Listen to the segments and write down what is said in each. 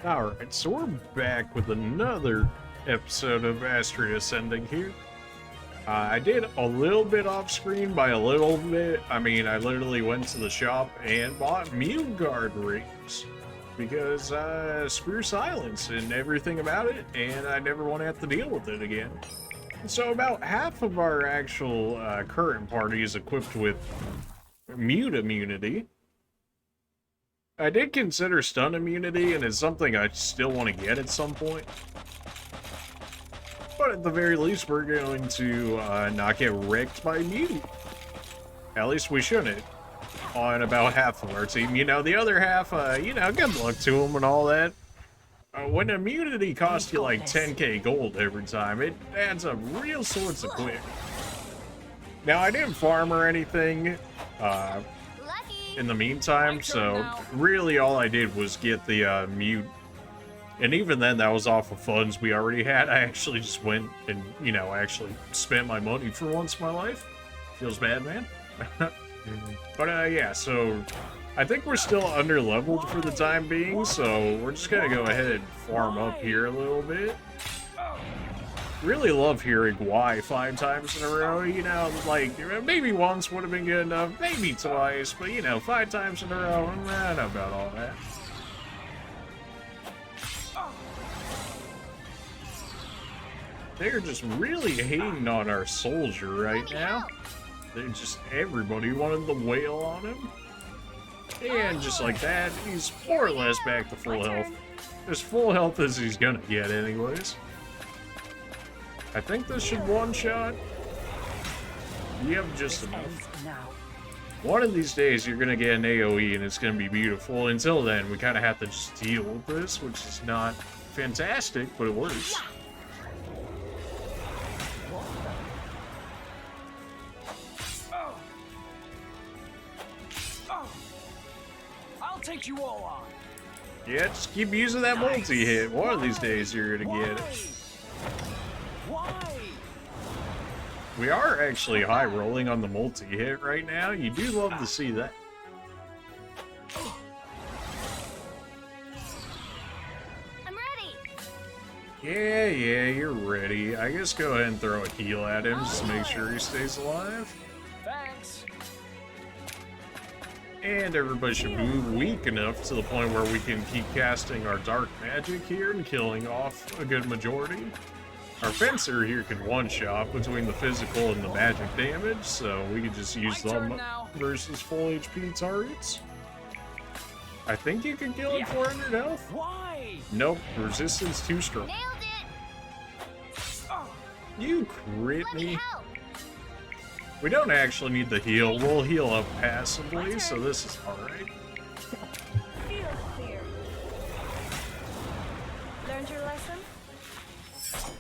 Alright, so we're back with another episode of Astria Ascending here. I did a little bit off screen by a little bit. I mean, I literally went to the shop and bought mute guard rings. Because, screw silence and everything about it, and I never want to have to deal with it again. So about half of our actual current party is equipped with mute immunity. I did consider stun immunity, and it's something I still want to get at some point. But at the very least, we're going to not get wrecked by mute. At least we shouldn't. On about half of our team. You know, the other half, you know, good luck to them and all that. When immunity costs you like 10k gold every time, it adds up real sorts of quick. Now, I didn't farm or anything in the meantime, so really all I did was get the mute. And even then, that was off of funds we already had. I actually just went and, you know, actually spent my money for once in my life. Feels bad, man. But yeah, so I think we're still under-leveled for the time being, so we're just gonna go ahead and farm up here a little bit. Really love hearing why 5 times in a row, you know, like, maybe once would have been good enough, maybe twice, but, you know, 5 times in a row, I don't know about all that. They're just really hating on our soldier right now. They're just, everybody wanted the wail on him. And just like that, he's more or less back to full health. As full health as he's gonna get anyways. I think this should one-shot. You have just enough. One of these days, you're gonna get an AoE and it's gonna be beautiful. Until then, we kind of have to just deal with this, which is not fantastic, but it works. I'll take you all on. Yeah, just keep using that multi-hit. One of these days, you're gonna get it. Why? We are actually high rolling on the multi-hit right now. You do love to see that. I'm ready. Yeah, you're ready. I guess go ahead and throw a heal at him just to make sure he stays alive. Thanks. And everybody should be weak enough to the point where we can keep casting our dark magic here and killing off a good majority. Our fencer here can one-shot between the physical and the magic damage, so we can just use them versus full HP targets. I think you can kill at 400 health. Why? Nope, resistance too strong. Nailed it. You crit Let me me. help. We don't actually need the heal. We'll heal up passively, so this is alright. Feel fear. Learned your lesson?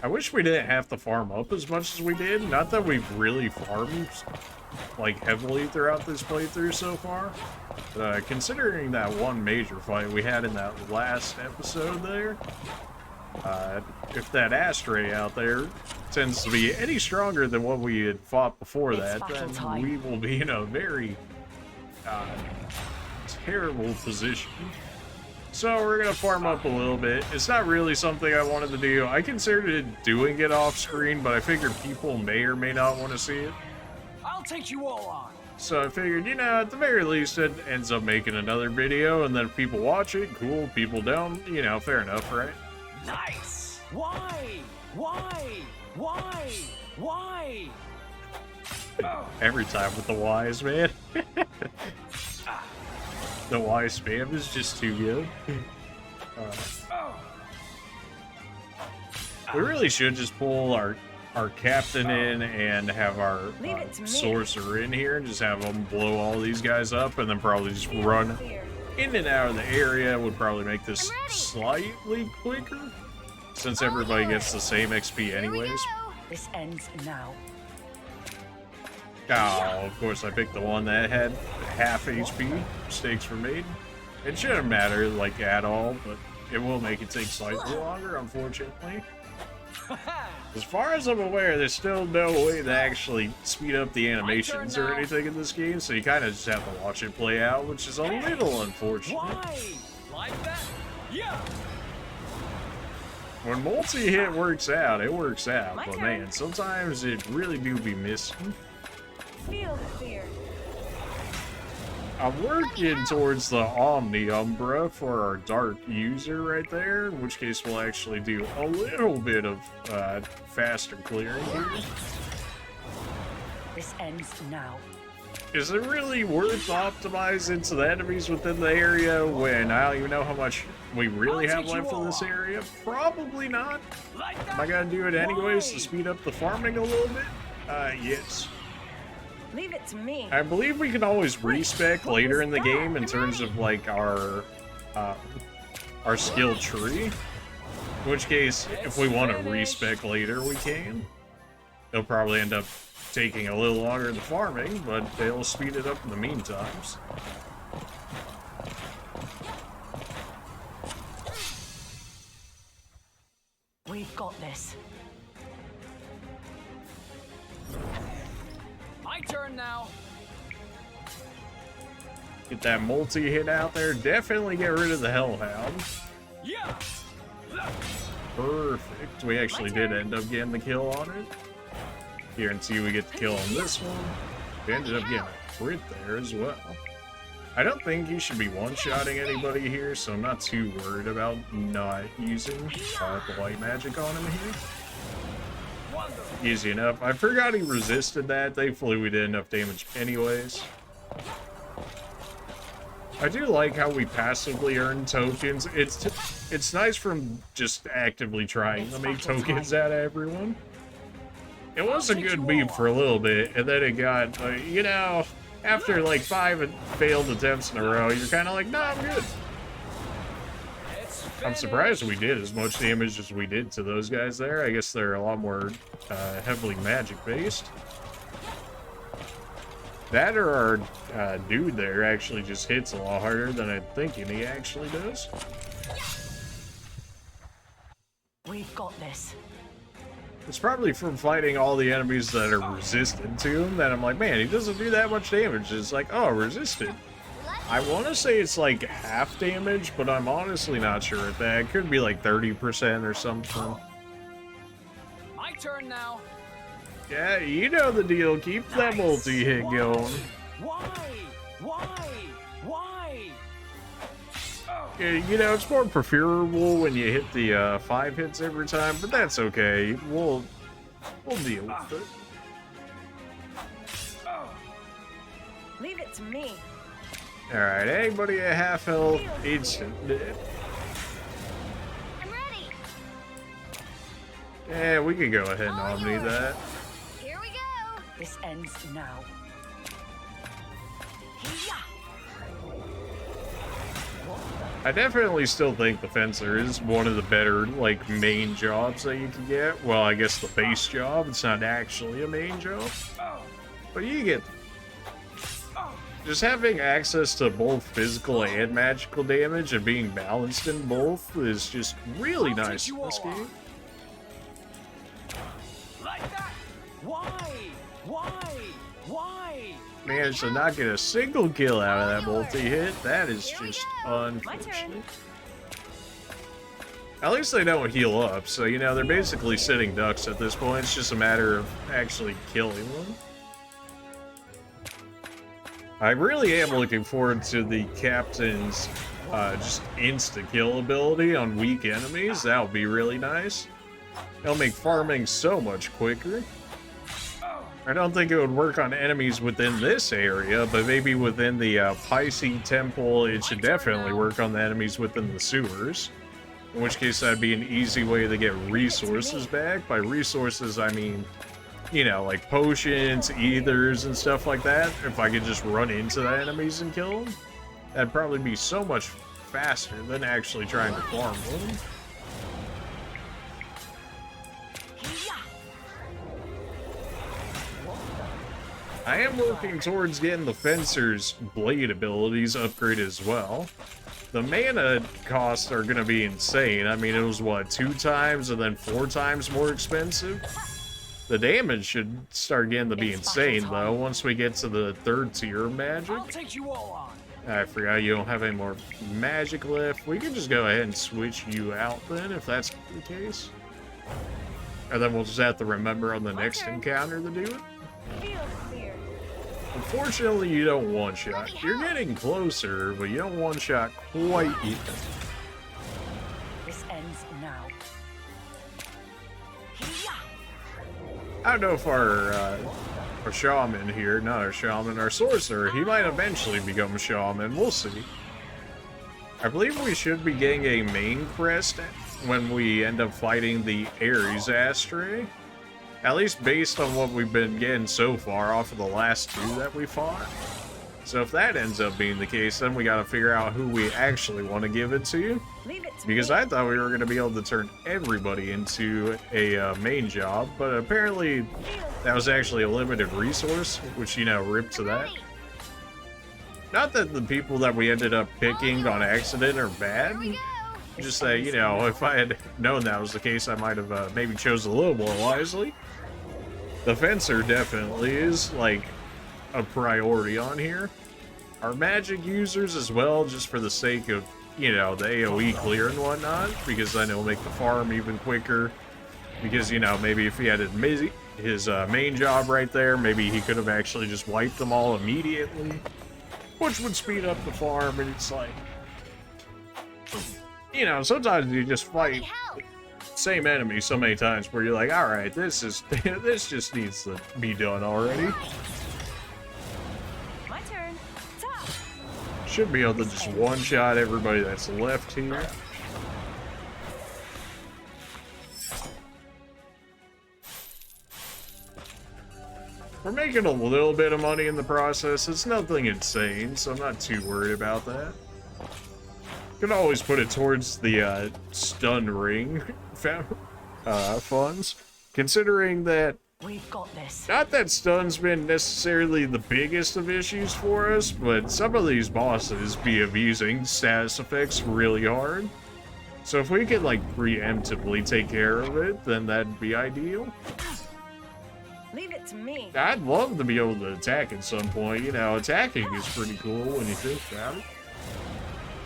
I wish we didn't have to farm up as much as we did. Not that we've really farmed, like, heavily throughout this playthrough so far. But, considering that one major fight we had in that last episode there, if that Astria out there tends to be any stronger than what we had fought before that, then we will be in a very terrible position. So we're gonna farm up a little bit. It's not really something I wanted to do. I considered doing it off screen, but I figured people may or may not want to see it. I'll take you all on. So I figured, you know, at the very least, it ends up making another video, and then if people watch it, cool. People don't, you know, fair enough, right? Nice. Why? Why? Why? Why? Every time with the Ys, man. The Y spam is just too good. We really should just pull our captain in and have our sorcerer in here and just have them blow all these guys up and then probably just run in and out of the area. Would probably make this slightly quicker since everybody gets the same XP anyways. This ends now. Oh, of course I picked the one that had half HP. Mistakes were made. It shouldn't matter, like, at all, but it will make it take slightly longer, unfortunately. As far as I'm aware, there's still no way to actually speed up the animations or anything in this game, so you kind of just have to watch it play out, which is a little unfortunate. Why? Like that? Yeah. When multi-hit works out, it works out, My but turn. man, sometimes it really do be missing. Feel the fear. I'm working towards the Omni Umbra for our Dark user right there, in which case we'll actually do a little bit of faster clearing here. This ends now. Is it really worth optimizing to the enemies within the area when I don't even know how much we really have left of this area? Probably not. Like that? Am I gonna do it anyways to speed up the farming a little bit? Yes. Leave it to me. I believe we can always respec later in the game in terms of like our skill tree. In which case, if we want to respec later, we can. They'll probably end up taking a little longer than farming, but they'll speed it up in the meantimes. We've got this. My turn now. Get that multi-hit out there. Definitely get rid of the Hellhound. Yeah. Perfect. We actually did end up getting the kill on it. Guarantee we get the kill on this one. We ended up getting a crit there as well. I don't think you should be one-shotting anybody here, so I'm not too worried about not using the white magic on him here. Easy enough. I forgot he resisted that. Thankfully, we did enough damage anyways. I do like how we passively earn tokens. It's nice from just actively trying to make tokens out of everyone. It was a good beat for a little bit, and then it got, you know, after like 5 failed attempts in a row, you're kind of like, nah, I'm good. I'm surprised we did as much damage as we did to those guys there. I guess they're a lot more heavily magic-based. That or our dude there actually just hits a lot harder than I'm thinking he actually does. We've got this. It's probably from fighting all the enemies that are resistant to him that I'm like, man, he doesn't do that much damage. It's like, oh, resistant. I want to say it's like half damage, but I'm honestly not sure at that. It could be like 30% or something. My turn now. Yeah, you know the deal. Keep that multi-hit going. Why? Why? Why? Yeah, you know, it's more preferable when you hit the 5 hits every time, but that's okay. We'll deal with it. Leave it to me. Alright, anybody at half health, instant dead. I'm ready. Yeah, we can go ahead and omni that. Here we go. This ends now. I definitely still think the Fencer is one of the better, like, main jobs that you can get. Well, I guess the base job, it's not actually a main job. But you get... Just having access to both physical and magical damage and being balanced in both is just really nice in this game. Like that? Why? Why? Why? Managed to not get a single kill out of that multi-hit. That is just unfortunate. At least they don't heal up, so, you know, they're basically sitting ducks at this point. It's just a matter of actually killing them. I really am looking forward to the captain's just insta-kill ability on weak enemies. That would be really nice. It'll make farming so much quicker. I don't think it would work on enemies within this area, but maybe within the Pisces Temple, it should definitely work on the enemies within the sewers. In which case, that'd be an easy way to get resources back. By resources, I mean, you know, like potions, ethers, and stuff like that. If I could just run into the enemies and kill them, that'd probably be so much faster than actually trying to farm them. I am working towards getting the Fencer's blade abilities upgraded as well. The mana costs are gonna be insane. I mean, it was what, 2 times and then 4 times more expensive? The damage should start getting to be insane though, once we get to the 3rd tier of magic. I'll take you all on. I forgot you don't have any more magic left. We can just go ahead and switch you out then, if that's the case. And then we'll just have to remember on the next encounter to do it. Feel fear. Unfortunately, you don't one-shot. You're getting closer, but you don't one-shot quite yet. This ends now. I don't know if our shaman here, not our shaman, our sorcerer, he might eventually become a shaman. We'll see. I believe we should be getting a main crest when we end up fighting the Ares Astria. At least based on what we've been getting so far off of the last 2 that we fought. So if that ends up being the case, then we gotta figure out who we actually want to give it to. Leave it to Because me. I thought we were going to be able to turn everybody into a main job, but apparently that was actually a limited resource, which, you know, ripped to that. Not that the people that we ended up picking on accident are bad, Here we go. just that, you know, if I had known that was the case, I might have maybe chose a little more wisely. The Fencer definitely is, like, a priority on here. Our magic users as well, just for the sake of, you know, the AoE clear and whatnot, because then it'll make the farm even quicker. Because, you know, maybe if he had his main job right there, maybe he could have actually just wiped them all immediately, which would speed up the farm. And it's like, you know, sometimes you just fight Help. same enemy so many times where you're like, all right, this just needs to be done already. My turn. Top. Should be able to just one-shot everybody that's left here. We're making a little bit of money in the process. It's nothing insane, so I'm not too worried about that. Could always put it towards the stun ring funds, considering that We've got this. not that stun's been necessarily the biggest of issues for us, but some of these bosses be abusing status effects really hard. So if we could, like, preemptively take care of it, then that'd be ideal. Leave it to me. I'd love to be able to attack at some point. You know, attacking is pretty cool when you think about it.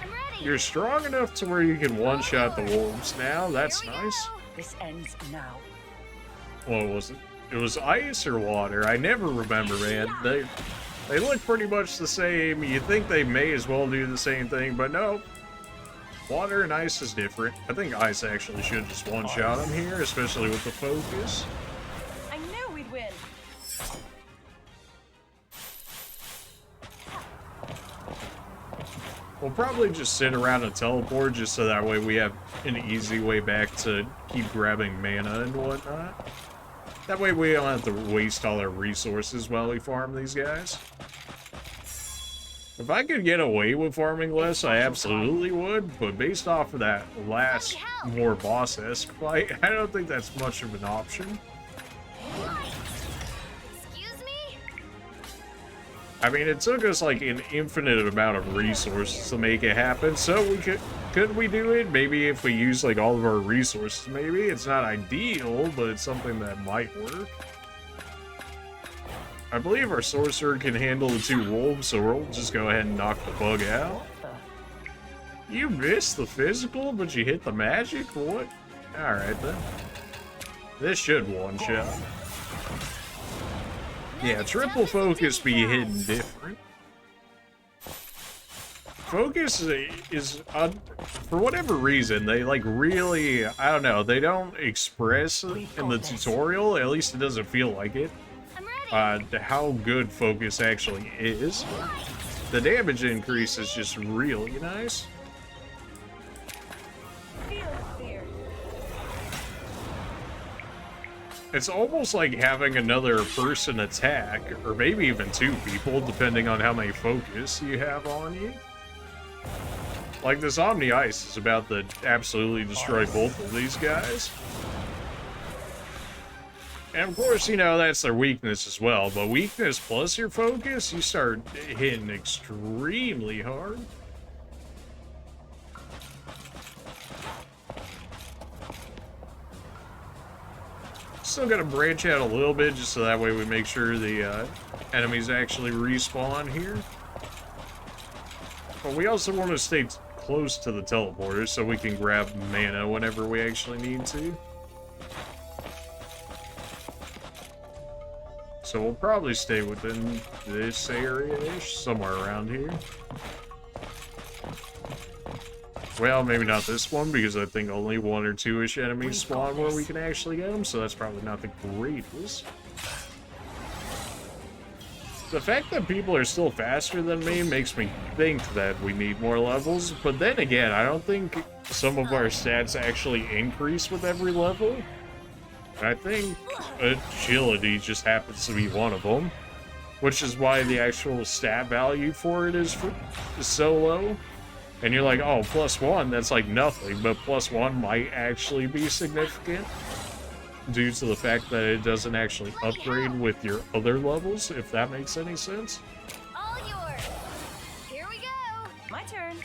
I'm ready. You're strong enough to where you can one-shot the wolves now. That's Here we nice. go. This ends now. What was it? It was ice or water? I never remember, man. They look pretty much the same. You think they may as well do the same thing, but no. Water and ice is different. I think ice actually should just one-shot them here, especially with the focus. I knew we'd win. We'll probably just sit around and teleport just so that way we have an easy way back to keep grabbing mana and whatnot. That way we don't have to waste all our resources while we farm these guys. If I could get away with farming less, I absolutely would, but based off of that last more boss-esque fight, I don't think that's much of an option. Excuse me? I mean, it took us like an infinite amount of resources to make it happen, so we could we do it? Maybe if we use like all of our resources, maybe. It's not ideal, but it's something that might work. I believe our sorcerer can handle the 2 wolves, so we'll just go ahead and knock the bug out. You missed the physical, but you hit the magic? What? Alright then. This should one-shot. Yeah, triple focus be hitting different. Focus is for whatever reason, they like really, I don't know, they don't express in the tutorial, at least it doesn't feel like it, I'm ready. how good focus actually is. The damage increase is just really nice. Feel fear. It's almost like having another person attack, or maybe even 2 people, depending on how many focus you have on you. Like, this Omni Ice is about to absolutely destroy both of these guys. And of course, you know, that's their weakness as well, but weakness plus your focus, you start hitting extremely hard. still gotta branch out a little bit just so that way we make sure the enemies actually respawn here. But we also want to stay close to the teleporter so we can grab mana whenever we actually need to. So we'll probably stay within this area-ish, somewhere around here. Well, maybe not this one, because I think only 1 or 2-ish enemies spawn where we can actually get them, so that's probably not the greatest. The fact that people are still faster than me makes me think that we need more levels, but then again, I don't think some of our stats actually increase with every level. I think agility just happens to be one of them, which is why the actual stat value for it is so low. And you're like, oh, +1, that's like nothing, but +1 might actually be significant due to the fact that it doesn't actually upgrade with your other levels, if that makes any sense. All yours. Here we go. My turn.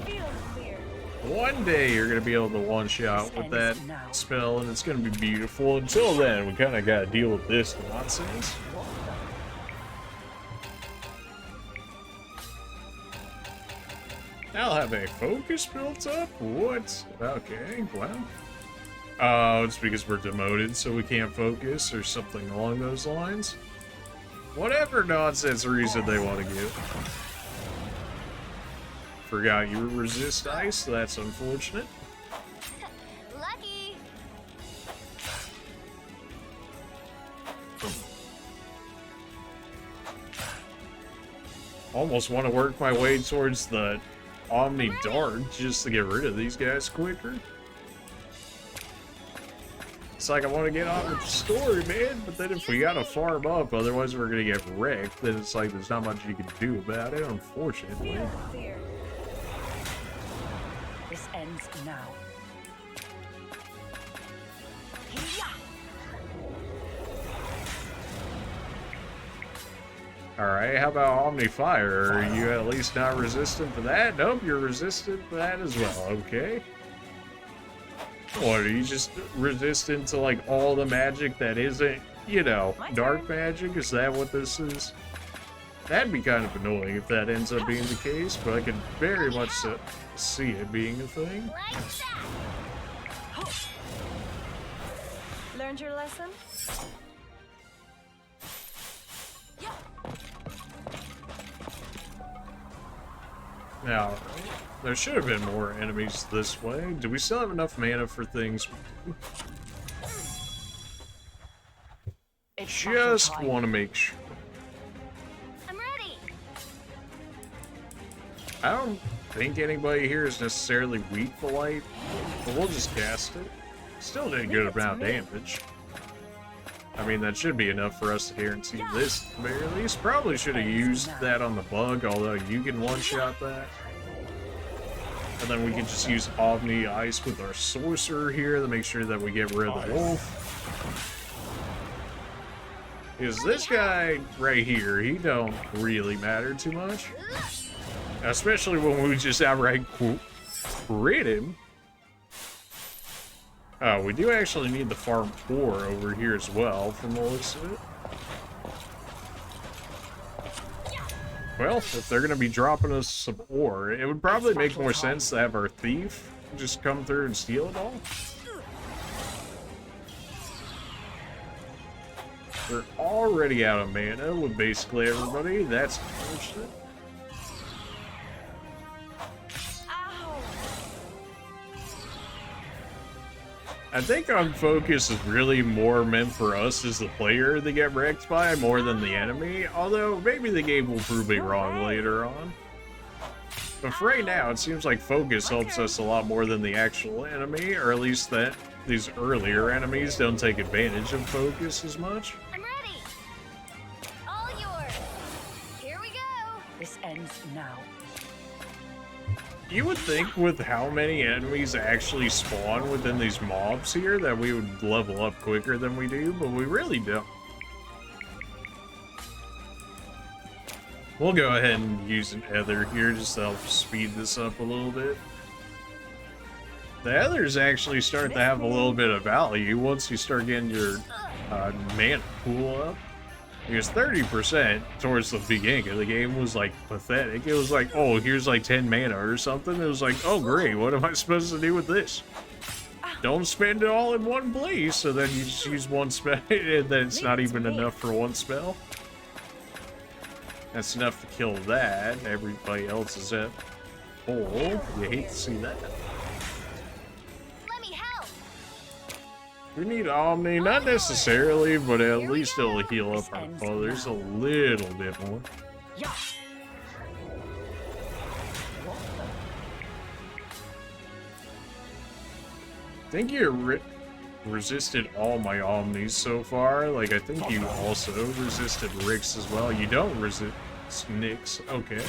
Feel the fear. One day you're going to be able to one-shot with that spell, and it's going to be beautiful. Until then, we kind of got to deal with this nonsense. I'll have a focus built up? What? Okay, well. Oh, it's because we're demoted, so we can't focus, or something along those lines. Whatever nonsense reason they want to give. Forgot you resist ice, that's unfortunate. Lucky. Almost want to work my way towards the Omni Dart just to get rid of these guys quicker. It's like I want to get on with the story, man, but then if we gotta farm up, otherwise we're gonna get wrecked, then it's like there's not much you can do about it, unfortunately. Feel the fear. This ends now. Alright, how about Omni Fire? Are you at least not resistant to that? Nope, you're resistant to that as well, okay. What, are you just resistant to, like, all the magic that isn't, you know, dark magic? Is that what this is? That'd be kind of annoying if that ends up being the case, but I can very much see it being a thing. Like that. Learned your lesson? Now, there should have been more enemies this way. Do we still have enough mana for things? Just want to make sure. I'm ready. I don't think anybody here is necessarily weak to light, but we'll just cast it. Still did a good amount of damage. I mean, that should be enough for us to guarantee this at the very least. Probably should have used that on the bug, although you can one-shot that. And then we can just use Omni Ice with our Sorcerer here to make sure that we get rid of the Wolf. Because this guy right here, he don't really matter too much. Especially when we just outright crit him. Oh, we do actually need the farm ore over here as well, from the looks of it. Well, if they're going to be dropping us some ore, it would probably make more sense to have our thief just come through and steal it all. We're already out of mana with basically everybody. That's unfortunate. I think on focus is really more meant for us as the player to get wrecked by more than the enemy, although maybe the game will prove me wrong later on. But for right now, it seems like focus helps us a lot more than the actual enemy, or at least that these earlier enemies don't take advantage of focus as much. I'm ready. All yours. Here we go. This ends now. You would think with how many enemies actually spawn within these mobs here that we would level up quicker than we do, but we really don't. We'll go ahead and use an Ether here just to help speed this up a little bit. The others actually start to have a little bit of value once you start getting your mana pool up. Because 30% towards the beginning of the game was like pathetic. It was like, oh, here's like 10 mana or something. It was like, oh great, what am I supposed to do with this? Don't spend it all in one place, so then you just use one spell, and then it's not even enough for one spell. That's enough to kill that. Everybody else is at full. You hate to see that. Let me help. We need Omni, not necessarily, but at least it'll heal up our others a little bit more. Yeah. I think you resisted all my Omnis so far. Like, I think you also resisted Rick's as well. You don't resist Nick's. Okay.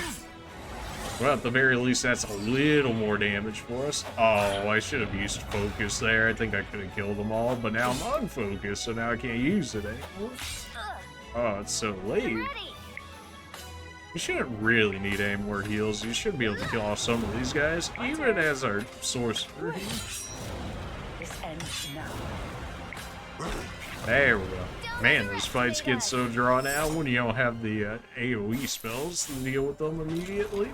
Well, at the very least, that's a little more damage for us. Oh, I should have used Focus there. I think I could have killed them all, but now I'm unfocused, so now I can't use it anymore. Oh, it's so late. Ready. You shouldn't really need any more heals. You should be able to kill off some of these guys, even as our sorcerer. This ends now. There we go. Man, those fights get so drawn out when you don't have the AoE spells to deal with them immediately.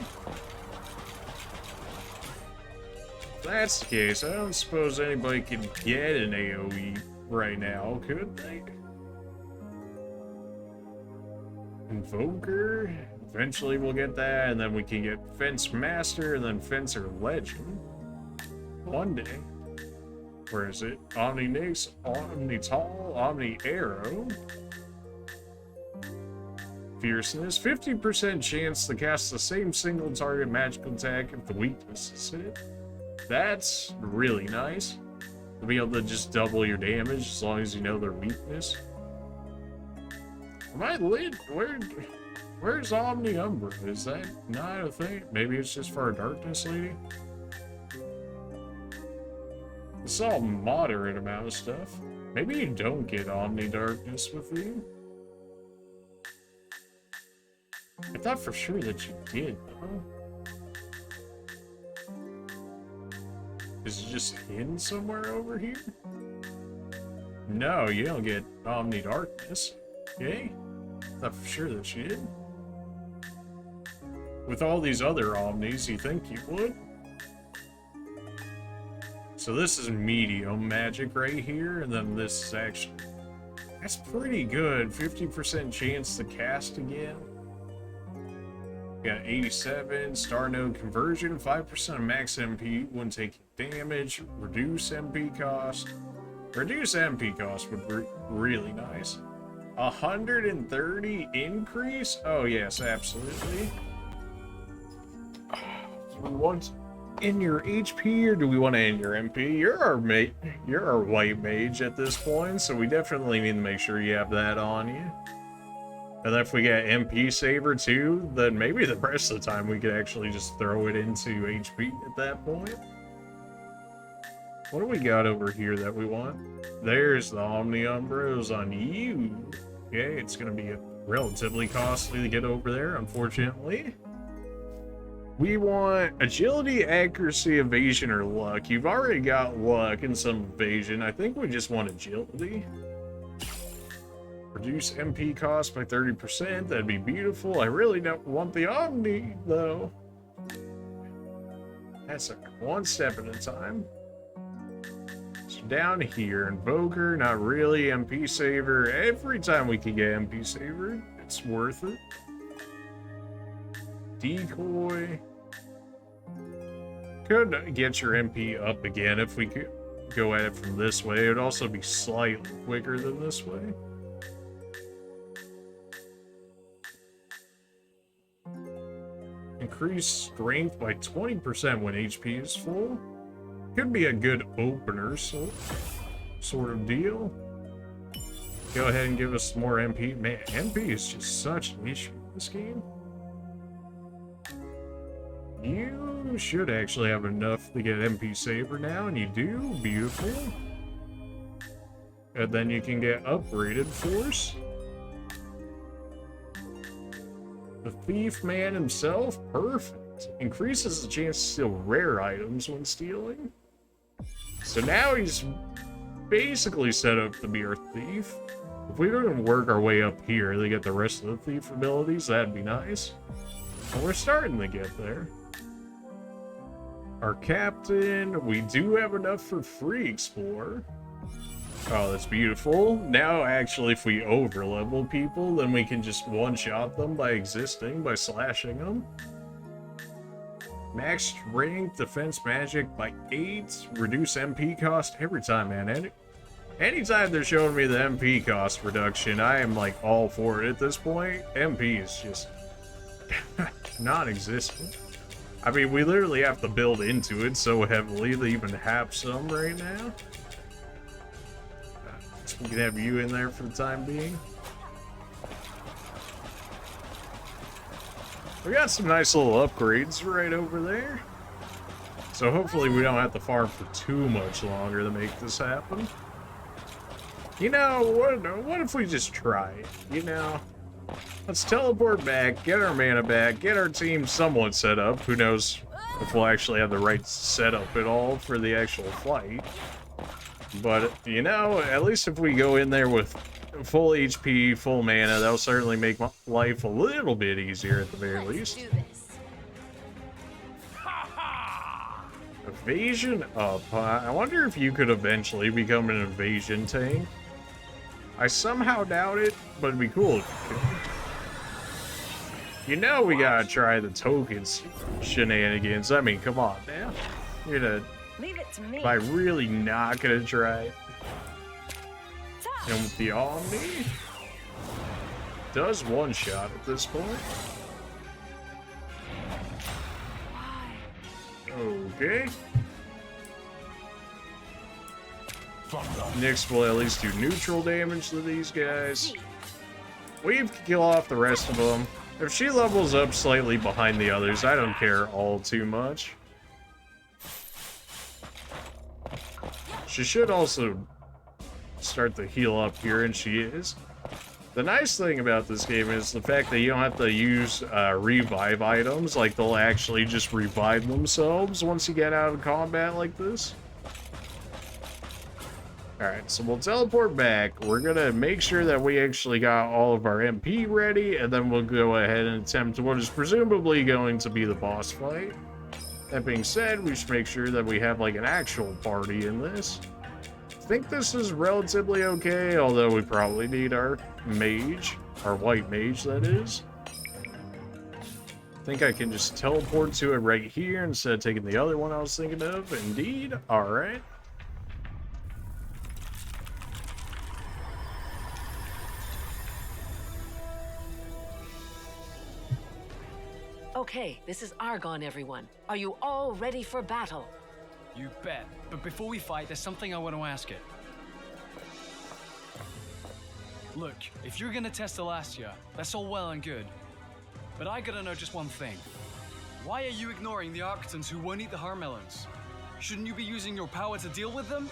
If that's the case, I don't suppose anybody can get an AoE right now, could they? Invoker. Eventually we'll get that, and then we can get Fence Master, and then Fencer Legend. One day. Where is it? Omni Nix, Omni Tall, Omni Arrow. Fierceness. 50% chance to cast the same single target magical attack if the weakness is hit. That's really nice. To be able to just double your damage as long as you know their weakness. Am I lit? Where's Omni Umbra? Is that not a thing? Maybe it's just for our Darkness Lady? It's all moderate amount of stuff. Maybe you don't get Omni Darkness with you. I thought for sure that you did, though. Is it just hidden somewhere over here? No, you don't get Omni Darkness. Okay? I thought for sure that you did. With all these other Omnis, you think you would? So this is medium magic right here, and then this is actually... That's pretty good. 50% chance to cast again. Got 87, Star Node Conversion, 5% of max MP when taking damage, reduce MP cost. Reduce MP cost would be really nice. 130 increase? Oh yes, absolutely. Do we want in your HP or do we want to in your MP? You're our white mage at this point, so we definitely need to make sure you have that on you. And then if we get MP saver too, then maybe the rest of the time we could actually just throw it into HP at that point. What do we got over here that we want? There's the Omni Umbros on you. Okay, it's going to be relatively costly to get over there, unfortunately. We want agility, accuracy, evasion, or luck. You've already got luck and some evasion. I think we just want agility. Reduce MP cost by 30%. That'd be beautiful. I really don't want the Omni, though. That's one step at a time. So down here, Invoker, not really. MP Saver. Every time we can get MP Saver, it's worth it. Decoy. Could get your MP up again if we could go at it from this way. It would also be slightly quicker than this way. Increase strength by 20% when HP is full. Could be a good opener, so sort of deal. Go ahead and give us some more MP. Man, MP is just such an issue in this game. You should actually have enough to get MP Saver now, and you do. Beautiful. And then you can get upgraded Force. The Thief Man himself, perfect. Increases the chance to steal rare items when stealing. So now he's basically set up to be our thief. If we can work our way up here to get the rest of the thief abilities, that'd be nice. And we're starting to get there. Our captain, we do have enough for free explore. Oh, that's beautiful. Now, actually, if we overlevel people, then we can just one-shot them by existing, by slashing them. Max strength, defense magic by 8, reduce MP cost every time, man. Anytime they're showing me the MP cost reduction, I am like all for it at this point. MP is just non-existent. I mean, we literally have to build into it so heavily to even have some right now. So we can have you in there for the time being. We got some nice little upgrades right over there. So hopefully we don't have to farm for too much longer to make this happen. You know, what if we just try it, you know? Let's teleport back, get our mana back, get our team somewhat set up. Who knows if we'll actually have the right setup at all for the actual fight. But, you know, at least if we go in there with full HP, full mana, that'll certainly make my life a little bit easier at the very least. Do this. Evasion up. I wonder if you could eventually become an evasion tank. I somehow doubt it, but it'd be cool if you could. You know we gotta try the tokens shenanigans. I mean, come on, man. You're gonna... Leave it to me. Am I really not gonna try it? And with the Omni, does one shot at this point. Okay. Nyx will at least do neutral damage to these guys. Weave can kill off the rest of them. If she levels up slightly behind the others, I don't care all too much. She should also start to heal up here, and she is. The nice thing about this game is the fact that you don't have to use revive items. Like, they'll actually just revive themselves once you get out of combat like this. Alright, so we'll teleport back. We're gonna make sure that we actually got all of our MP ready, and then we'll go ahead and attempt what is presumably going to be the boss fight. That being said, we should make sure that we have like an actual party in this. I think this is relatively okay, although we probably need our mage, our white mage that is. I think I can just teleport to it right here instead of taking the other one I was thinking of. Indeed. Alright. Okay, this is Argon, everyone. Are you all ready for battle? You bet. But before we fight, there's something I want to ask it. Look, if you're gonna test Astria, that's all well and good. But I gotta know just one thing. Why are you ignoring the Arctons who won't eat the Harmelons? Shouldn't you be using your power to deal with them?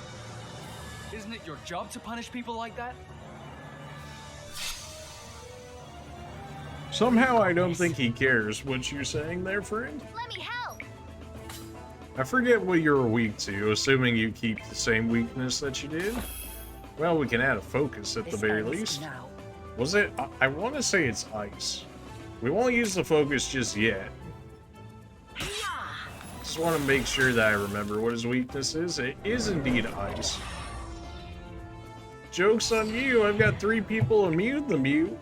Isn't it your job to punish people like that? Somehow I don't think he cares what you're saying there, friend. Let me help. I forget what you're weak to, assuming you keep the same weakness that you did. Well, we can add a focus at the very least. Now. Was it? I want to say it's ice. We won't use the focus just yet. Just want to make sure that I remember what his weakness is. It is indeed ice. Joke's on you, I've got 3 people immune to mute.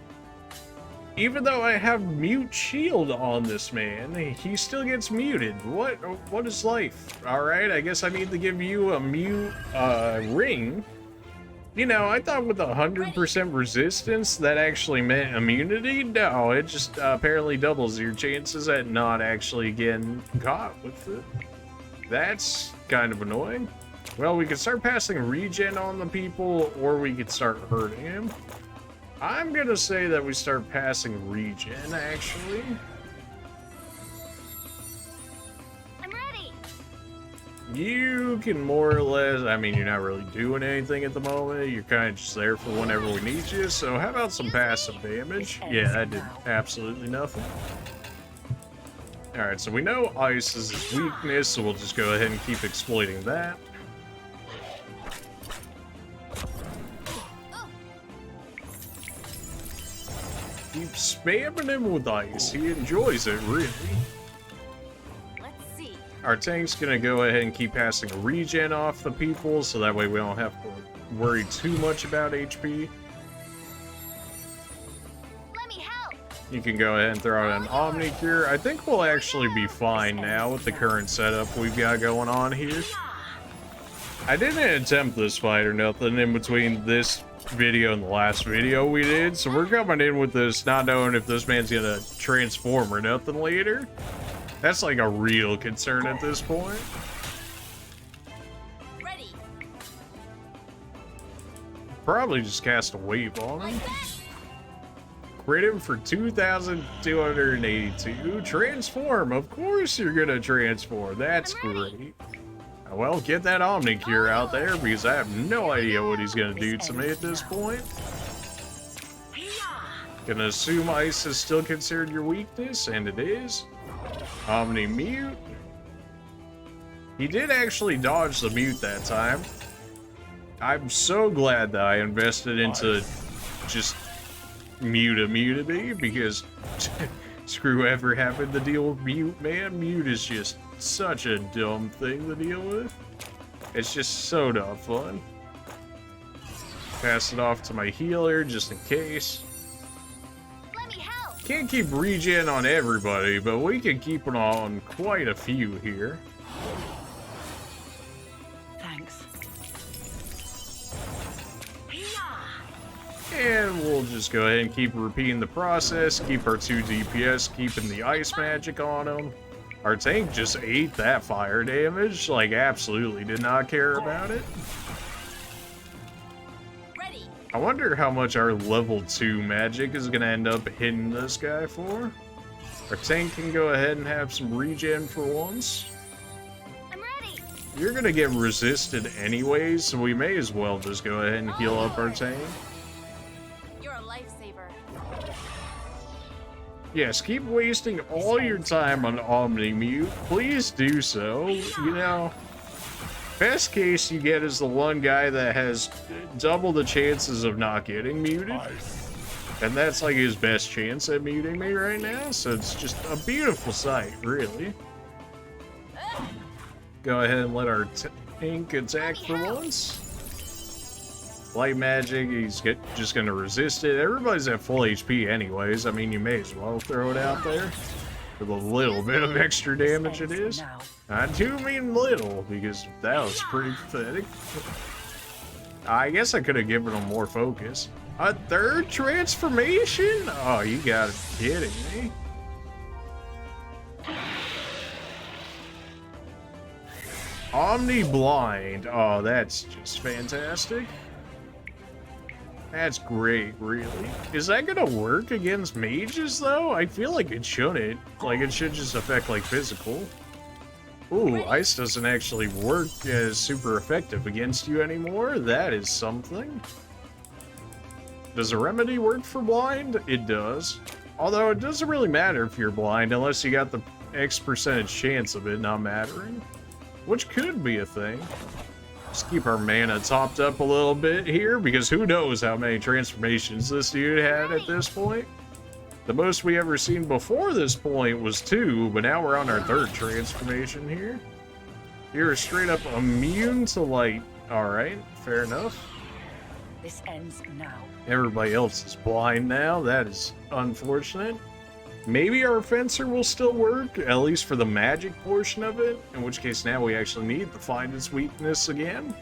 Even though I have mute shield on this man, he still gets muted. What is life? Alright, I guess I need to give you a mute ring. You know, I thought with 100% resistance that actually meant immunity. No, it just apparently doubles your chances at not actually getting caught with it. That's kind of annoying. Well, we could start passing regen on the people, or we could start hurting him. I'm gonna say that we start passing regen, actually. I'm ready. You can more or less, I mean, you're not really doing anything at the moment. You're kind of just there for whenever we need you. So how about some passive damage? Yeah, that did absolutely nothing. Alright, so we know ice is his weakness, so we'll just go ahead and keep exploiting that. Keep spamming him with ice. He enjoys it, really. Let's see. Our tank's gonna go ahead and keep passing a regen off the people, so that way we don't have to worry too much about HP. Let me help. You can go ahead and throw out an Omni Cure. I think we'll actually be fine now with the current setup we've got going on here. I didn't attempt this fight or nothing in between this video and the last video we did, so we're coming in with this not knowing if this man's gonna transform or nothing later. That's like a real concern at this point. Ready. Probably just cast a wave on him. Like that. Crit him for 2,282. Transform, of course you're gonna transform. That's great. Well, get that Omni Cure out there because I have no idea what he's gonna do to me at this point. Gonna assume ice is still considered your weakness, and it is. Omni Mute. He did actually dodge the mute that time. I'm so glad that I invested into just mute immunity because screw ever having to deal with mute, man. Mute is just such a dumb thing to deal with. It's just so not fun. Pass it off to my healer just in case. Let me help. Can't keep regen on everybody, but we can keep it on quite a few here. Thanks. And we'll just go ahead and keep repeating the process. Keep our 2 DPS, keeping the ice magic on them. Our tank just ate that fire damage, like absolutely did not care about it. Ready. I wonder how much our level 2 magic is gonna end up hitting this guy for. Our tank can go ahead and have some regen for once. I'm ready. You're gonna get resisted anyways, so we may as well just go ahead and heal up our tank. You're a lifesaver. Yes, keep wasting all your time on Omni Mute. Please do so. You know, best case you get is the one guy that has double the chances of not getting muted. And that's like his best chance at muting me right now, so it's just a beautiful sight, really. Go ahead and let our tank attack for once. Light magic, he's just gonna resist it. Everybody's at full HP anyways. I mean, you may as well throw it out there with a little bit of extra damage it is. I do mean little, because that was pretty pathetic. I guess I could have given him more focus. A third transformation? Oh, you gotta be kidding me. Omni Blind. Oh, that's just fantastic. That's great, really. Is that gonna work against mages, though? I feel like it shouldn't. Like, it should just affect, like, physical. Ooh, ice doesn't actually work as super effective against you anymore. That is something. Does a remedy work for blind? It does. Although, it doesn't really matter if you're blind unless you got the X percentage chance of it not mattering. Which could be a thing. Just keep our mana topped up a little bit here, because who knows how many transformations this dude had at this point. The most we ever seen before this point was 2, but now we're on our 3rd transformation here. You're straight up immune to light. Alright, fair enough. This ends now. Everybody else is blind now. That is unfortunate. Maybe our fencer will still work, at least for the magic portion of it, in which case now we actually need to find its weakness again.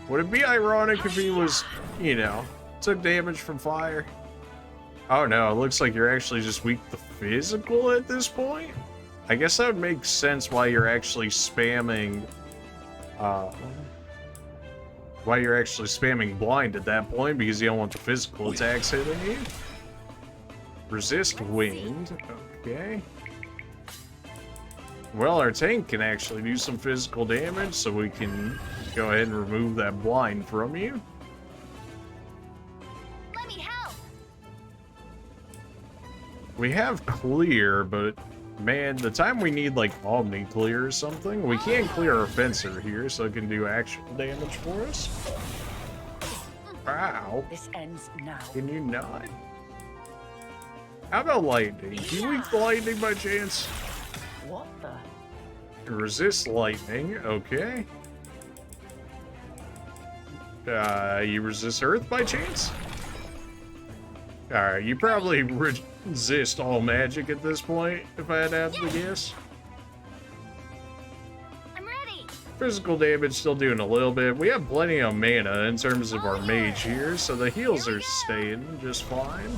Would it be ironic if he was, you know, took damage from fire? Oh no, it looks like you're actually just weak to physical at this point? I guess that would make sense why you're actually spamming, blind at that point, because you don't want the physical attacks hitting you. Resist wind, okay. Well, our tank can actually do some physical damage, so we can go ahead and remove that blind from you. Let me help. We have clear, but man, the time we need like Omni clear or something, we can't clear our fencer here, so it can do actual damage for us. Wow. This ends now. Can you not? How about lightning? Do you weak to lightning by chance? What the? Resist lightning, okay. You resist earth by chance? Alright, you probably resist all magic at this point, if I had to have to guess. I'm ready. Physical damage still doing a little bit. We have plenty of mana in terms of our mage here, so the heals are staying just fine.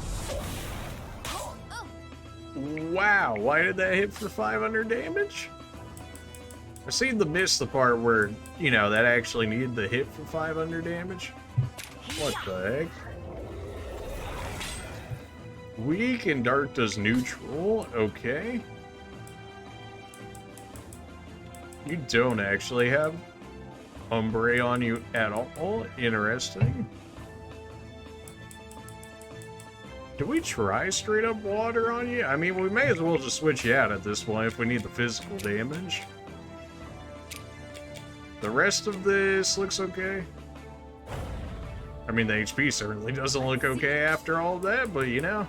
Wow, why did that hit for 500 damage? I seem to miss the part where, you know, that actually needed the hit for 500 damage. What the heck? Weak and dark does neutral, okay. You don't actually have Umbre on you at all, interesting. Do we try straight up water on you? I mean, we may as well just switch you out at this point if we need the physical damage. The rest of this looks okay. I mean, the HP certainly doesn't look okay after all of that, but you know.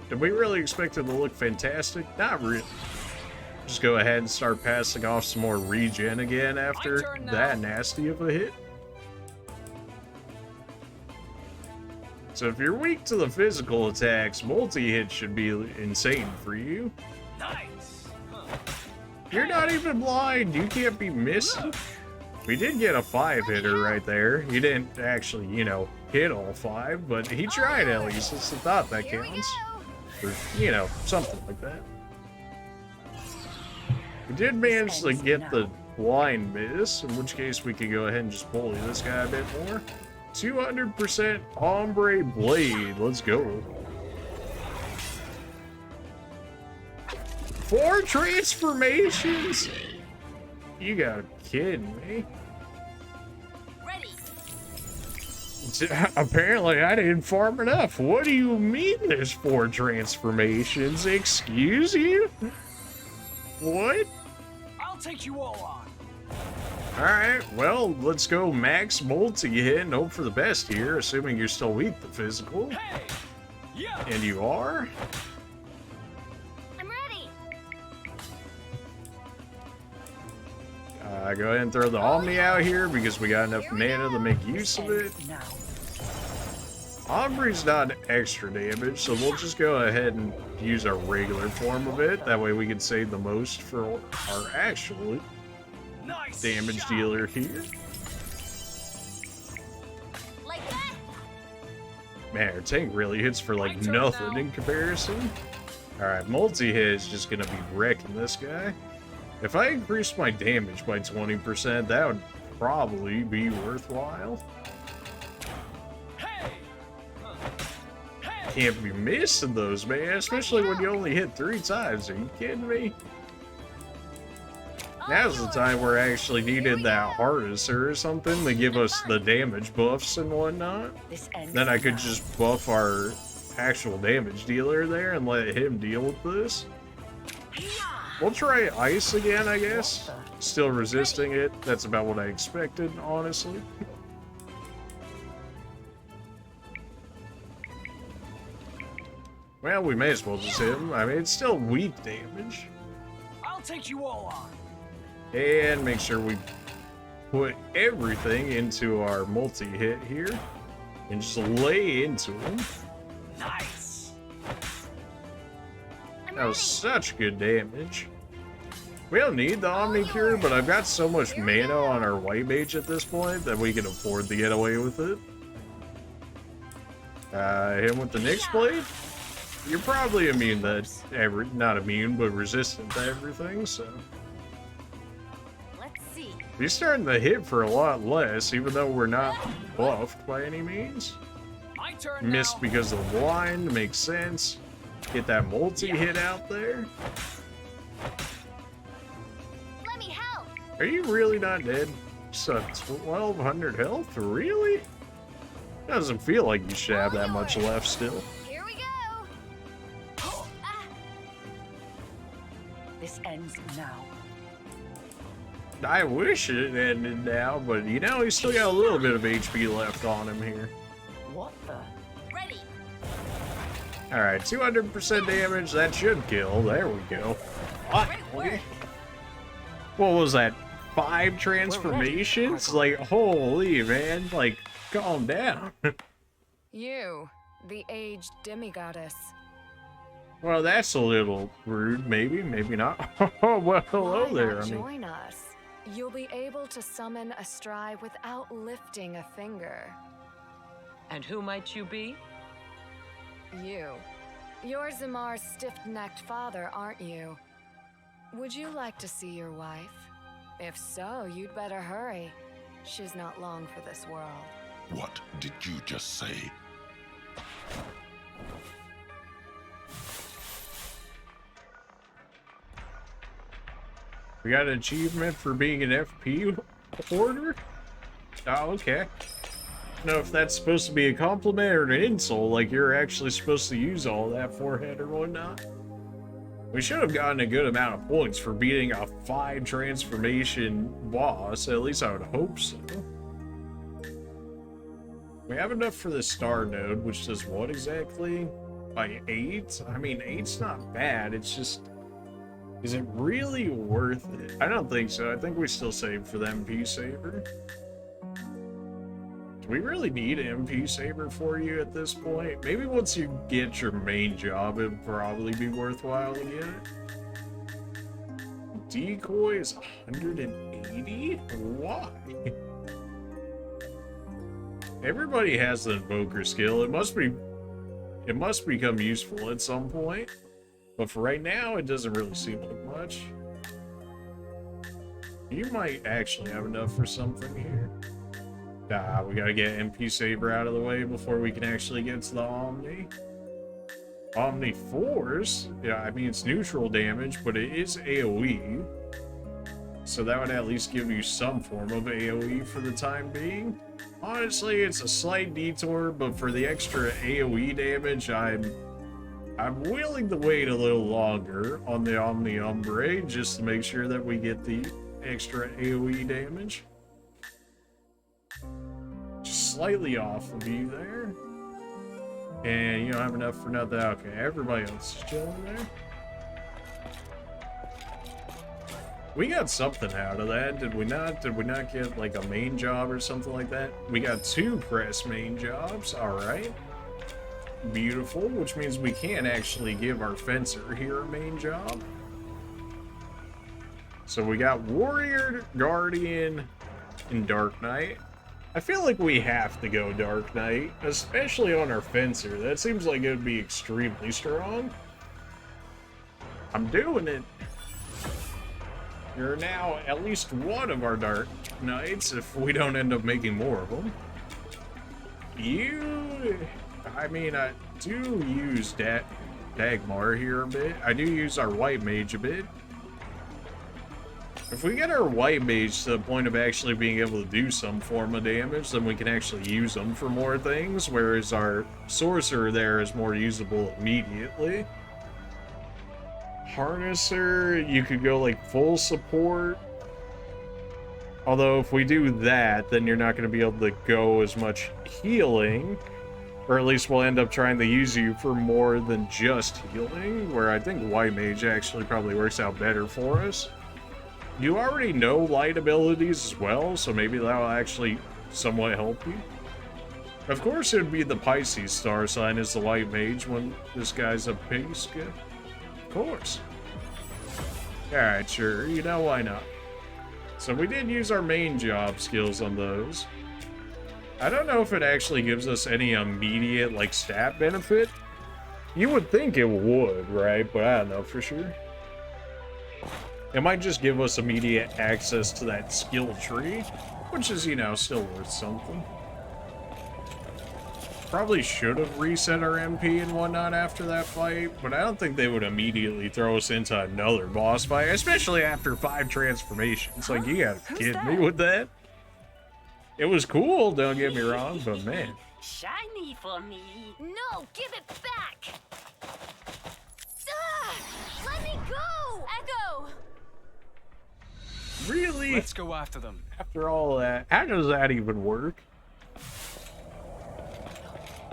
Did we really expect it to look fantastic? Not really. Just go ahead and start passing off some more regen again after that nasty of a hit. So if you're weak to the physical attacks, multi-hit should be insane for you. Nice. You're not even blind. You can't be missing. We did get a 5-hitter right there. He didn't actually, you know, hit all 5, but he tried at least. It's the thought that counts. Or, you know, something like that. We did manage to get the blind miss, in which case we could go ahead and just bully this guy a bit more. 200% Ombre Blade. Let's go. 4 transformations? You gotta be kidding me. Ready. Apparently I didn't farm enough. What do you mean there's 4 transformations? Excuse you? What? I'll take you all on. Alright, well, let's go max multi-hit and hope for the best here, assuming you're still weak to physical. Hey! Yeah! And you are? I'm ready. Go ahead and throw the Omni out here because we got enough mana to make use of it. Now. Ombre's not extra damage, so we'll just go ahead and use our regular form of it. That way we can save the most for our actual Nice damage shot. dealer here. Like that. Man, our tank really hits for like My turn nothing now. in comparison. Alright, multi-hit is just gonna be wrecking this guy. If I increase my damage by 20%, that would probably be worthwhile. Hey! Hey! Can't be missing those, man, especially when you only hit 3 times. Are you kidding me? Now's the time where I actually needed that harnesser or something to give us the damage buffs and whatnot. This ends Then I could now. just buff our actual damage dealer there and let him deal with this. We'll try ice again, I guess. Still resisting it. That's about what I expected, honestly. Well, we may as well just hit him. I mean, it's still weak damage. I'll take you all on. And make sure we put everything into our multi-hit here. And just lay into him. Nice. That was such good damage. We don't need the Omni Cure, but I've got so much mana on our white mage at this point that we can afford to get away with it. Hit him with the Nyx Blade. You're probably immune to not immune, but resistant to everything, so. Let's see. He's starting to hit for a lot less, even though we're not buffed by any means. My turn Missed now. because of the blind, makes sense. Get that multi-hit out there. Let me help. Are you really not dead? So 1200 health? Really? Doesn't feel like you should have that much left still. Here we go. Ah, This ends now. I wish it ended now, but you know, he's still got a little bit of HP left on him here. What the? Ready. Alright, 200% damage, that should kill. There we go. What? Great work. What was that? 5 transformations? Like, holy man, like, calm down. You, the aged demigoddess. Well, that's a little rude, maybe not. Oh, well, hello Why there. not I mean, join us? You'll be able to summon Astria without lifting a finger. And who might you be? You. You're Zamar's stiff-necked father, aren't you? Would you like to see your wife? If so, you'd better hurry. She's not long for this world. What did you just say? we got an achievement for being an FP hoarder? Oh, okay. I don't know if that's supposed to be a compliment or an insult, like you're actually supposed to use all that forehead or whatnot. We should have gotten a good amount of points for beating a 5 transformation boss, at least I would hope so. We have enough for the star node, which does what exactly? By 8? I mean, 8's not bad, it's just... Is it really worth it? I don't think so. I think we still save for the MP Saber. Do we really need an MP Saber for you at this point? Maybe once you get your main job, it'd probably be worthwhile to get it. Decoy is 180? Why? Everybody has the invoker skill. It must become useful at some point. But for right now, it doesn't really seem like much. You might actually have enough for something here. Nah, we gotta get MP Saber out of the way before we can actually get to the Omni. Omni Force? Yeah, I mean, it's neutral damage, but it is AoE. So that would at least give you some form of AoE for the time being. Honestly, it's a slight detour, but for the extra AoE damage, I'm willing to wait a little longer on the Omni Umbre just to make sure that we get the extra AoE damage. Just slightly off of you there. And you don't have enough for nothing. Okay, everybody else is chilling there. We got something out of that, did we not? Did we not get like a main job or something like that? We got 2 press main jobs, alright. Beautiful, which means we can actually give our fencer here a main job. So we got Warrior, Guardian, and Dark Knight. I feel like we have to go Dark Knight, especially on our fencer. That seems like it would be extremely strong. I'm doing it. You're now at least one of our Dark Knights if we don't end up making more of them. I mean, I do use Dagmar here a bit. I do use our White Mage a bit. If we get our White Mage to the point of actually being able to do some form of damage, then we can actually use them for more things, whereas our Sorcerer there is more usable immediately. Harnesser, you could go like full support. Although if we do that, then you're not going to be able to go as much healing. Or at least we'll end up trying to use you for more than just healing, where I think White Mage actually probably works out better for us. You already know light abilities as well, so maybe that'll actually somewhat help you. Of course, it would be the Pisces star sign as the White Mage when this guy's a Pisca. Of course. Alright, sure. You know, why not? So we did use our main job skills on those. I don't know if it actually gives us any immediate, like, stat benefit. You would think it would, right? But I don't know for sure. It might just give us immediate access to that skill tree, which is, you know, still worth something. Probably should have reset our MP and whatnot after that fight, but I don't think they would immediately throw us into another boss fight, especially after 5 transformations. Like, you gotta kid me with that. It was cool, don't get me wrong, but man. Shiny for me. No, give it back. Ah, let me go. Echo. Really? Let's go after them. After all that, how does that even work?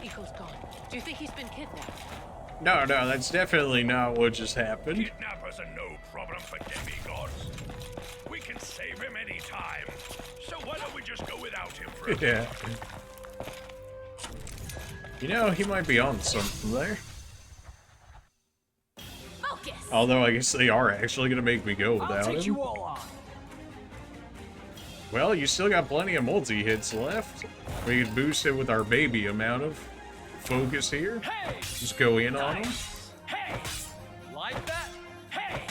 Ekos gone. Do you think he's been kidnapped? No, that's definitely not what just happened. Kidnappers are no problem for demigods. We can save him anytime. So why don't we just go without him for a bit? Yeah. You know, he might be on something there. Focus. Although I guess they are actually gonna make me go I'll without take him. you all on. Well, you still got plenty of multi-hits left. We could boost it with our baby amount of focus here. Hey! Just go in on him. Nice. Hey! Like that? Hey!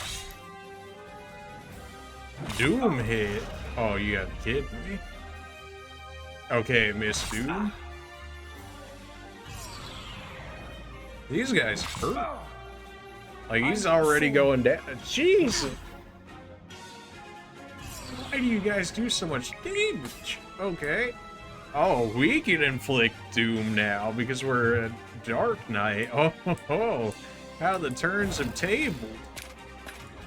Doom hit. Oh, you gotta be kidding me. Okay, Miss Doom. These guys hurt. Like, he's already going down. Jeez! Why do you guys do so much damage? Okay. Oh, we can inflict doom now because we're a Dark Knight. Oh, how the turns have tabled.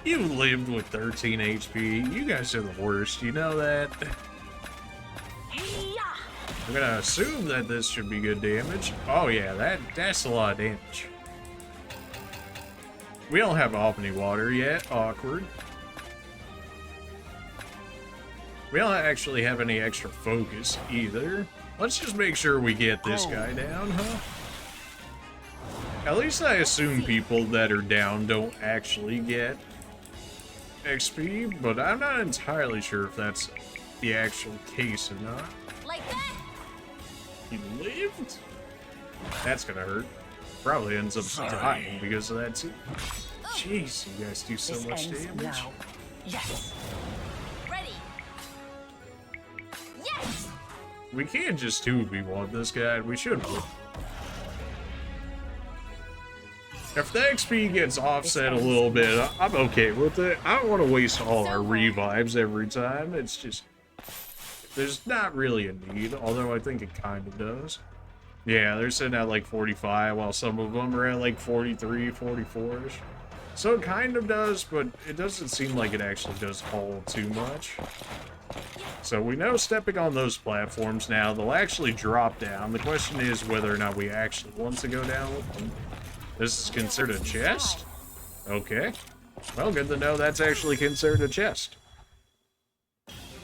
You lived with 13 HP. You guys are the worst. You know that? I'm gonna assume that this should be good damage. Oh yeah, that's a lot of damage. We don't have Omni Water yet. Awkward. We don't actually have any extra focus either. Let's just make sure we get this guy down, huh? At least I assume people that are down don't actually get XP, but I'm not entirely sure if that's the actual case or not. Like that. He lived? That's gonna hurt. Probably ends up dying because of that too. Jeez, you guys do so This much ends damage. now. Yes. Ready. Yes. We can't just 2v1 this guy. We should. If the XP gets offset a little bit, I'm okay with it. I don't want to waste all our revives every time. It's just... There's not really a need, although I think it kind of does. Yeah, they're sitting at like 45, while some of them are at like 43, 44-ish. So it kind of does, but it doesn't seem like it actually does all too much. So we know stepping on those platforms now, they'll actually drop down. The question is whether or not we actually want to go down with them. This is considered a chest? Okay. Well, good to know that's actually considered a chest.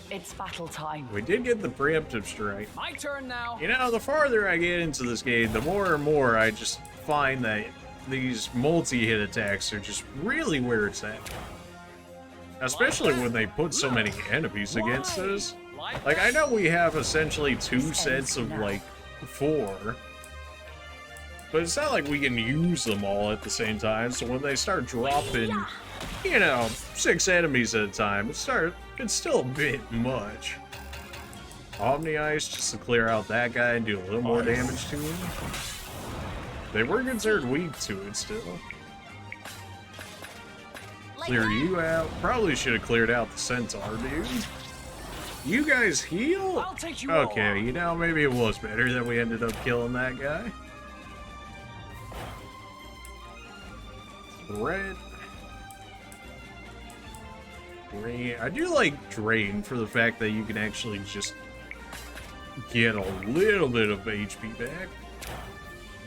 It's battle time. We did get the preemptive strike. My turn now. You know, the farther I get into this game, the more and more I just find that these multi-hit attacks are just really where it's at. Especially when they put so many enemies against us. Like, I know we have essentially 2 sets of, like, 4. But it's not like we can use them all at the same time, so when they start dropping, you know, 6 enemies at a time, it's still a bit much. Omni Ice just to clear out that guy and do a little more damage to him. They were considered weak to it still. Clear you out. Probably should have cleared out the Centaur, dude. You guys heal? I'll take you all Okay, on. you know, maybe it was better that we ended up killing that guy. Red. Drain. I do like Drain for the fact that you can actually just get a little bit of HP back.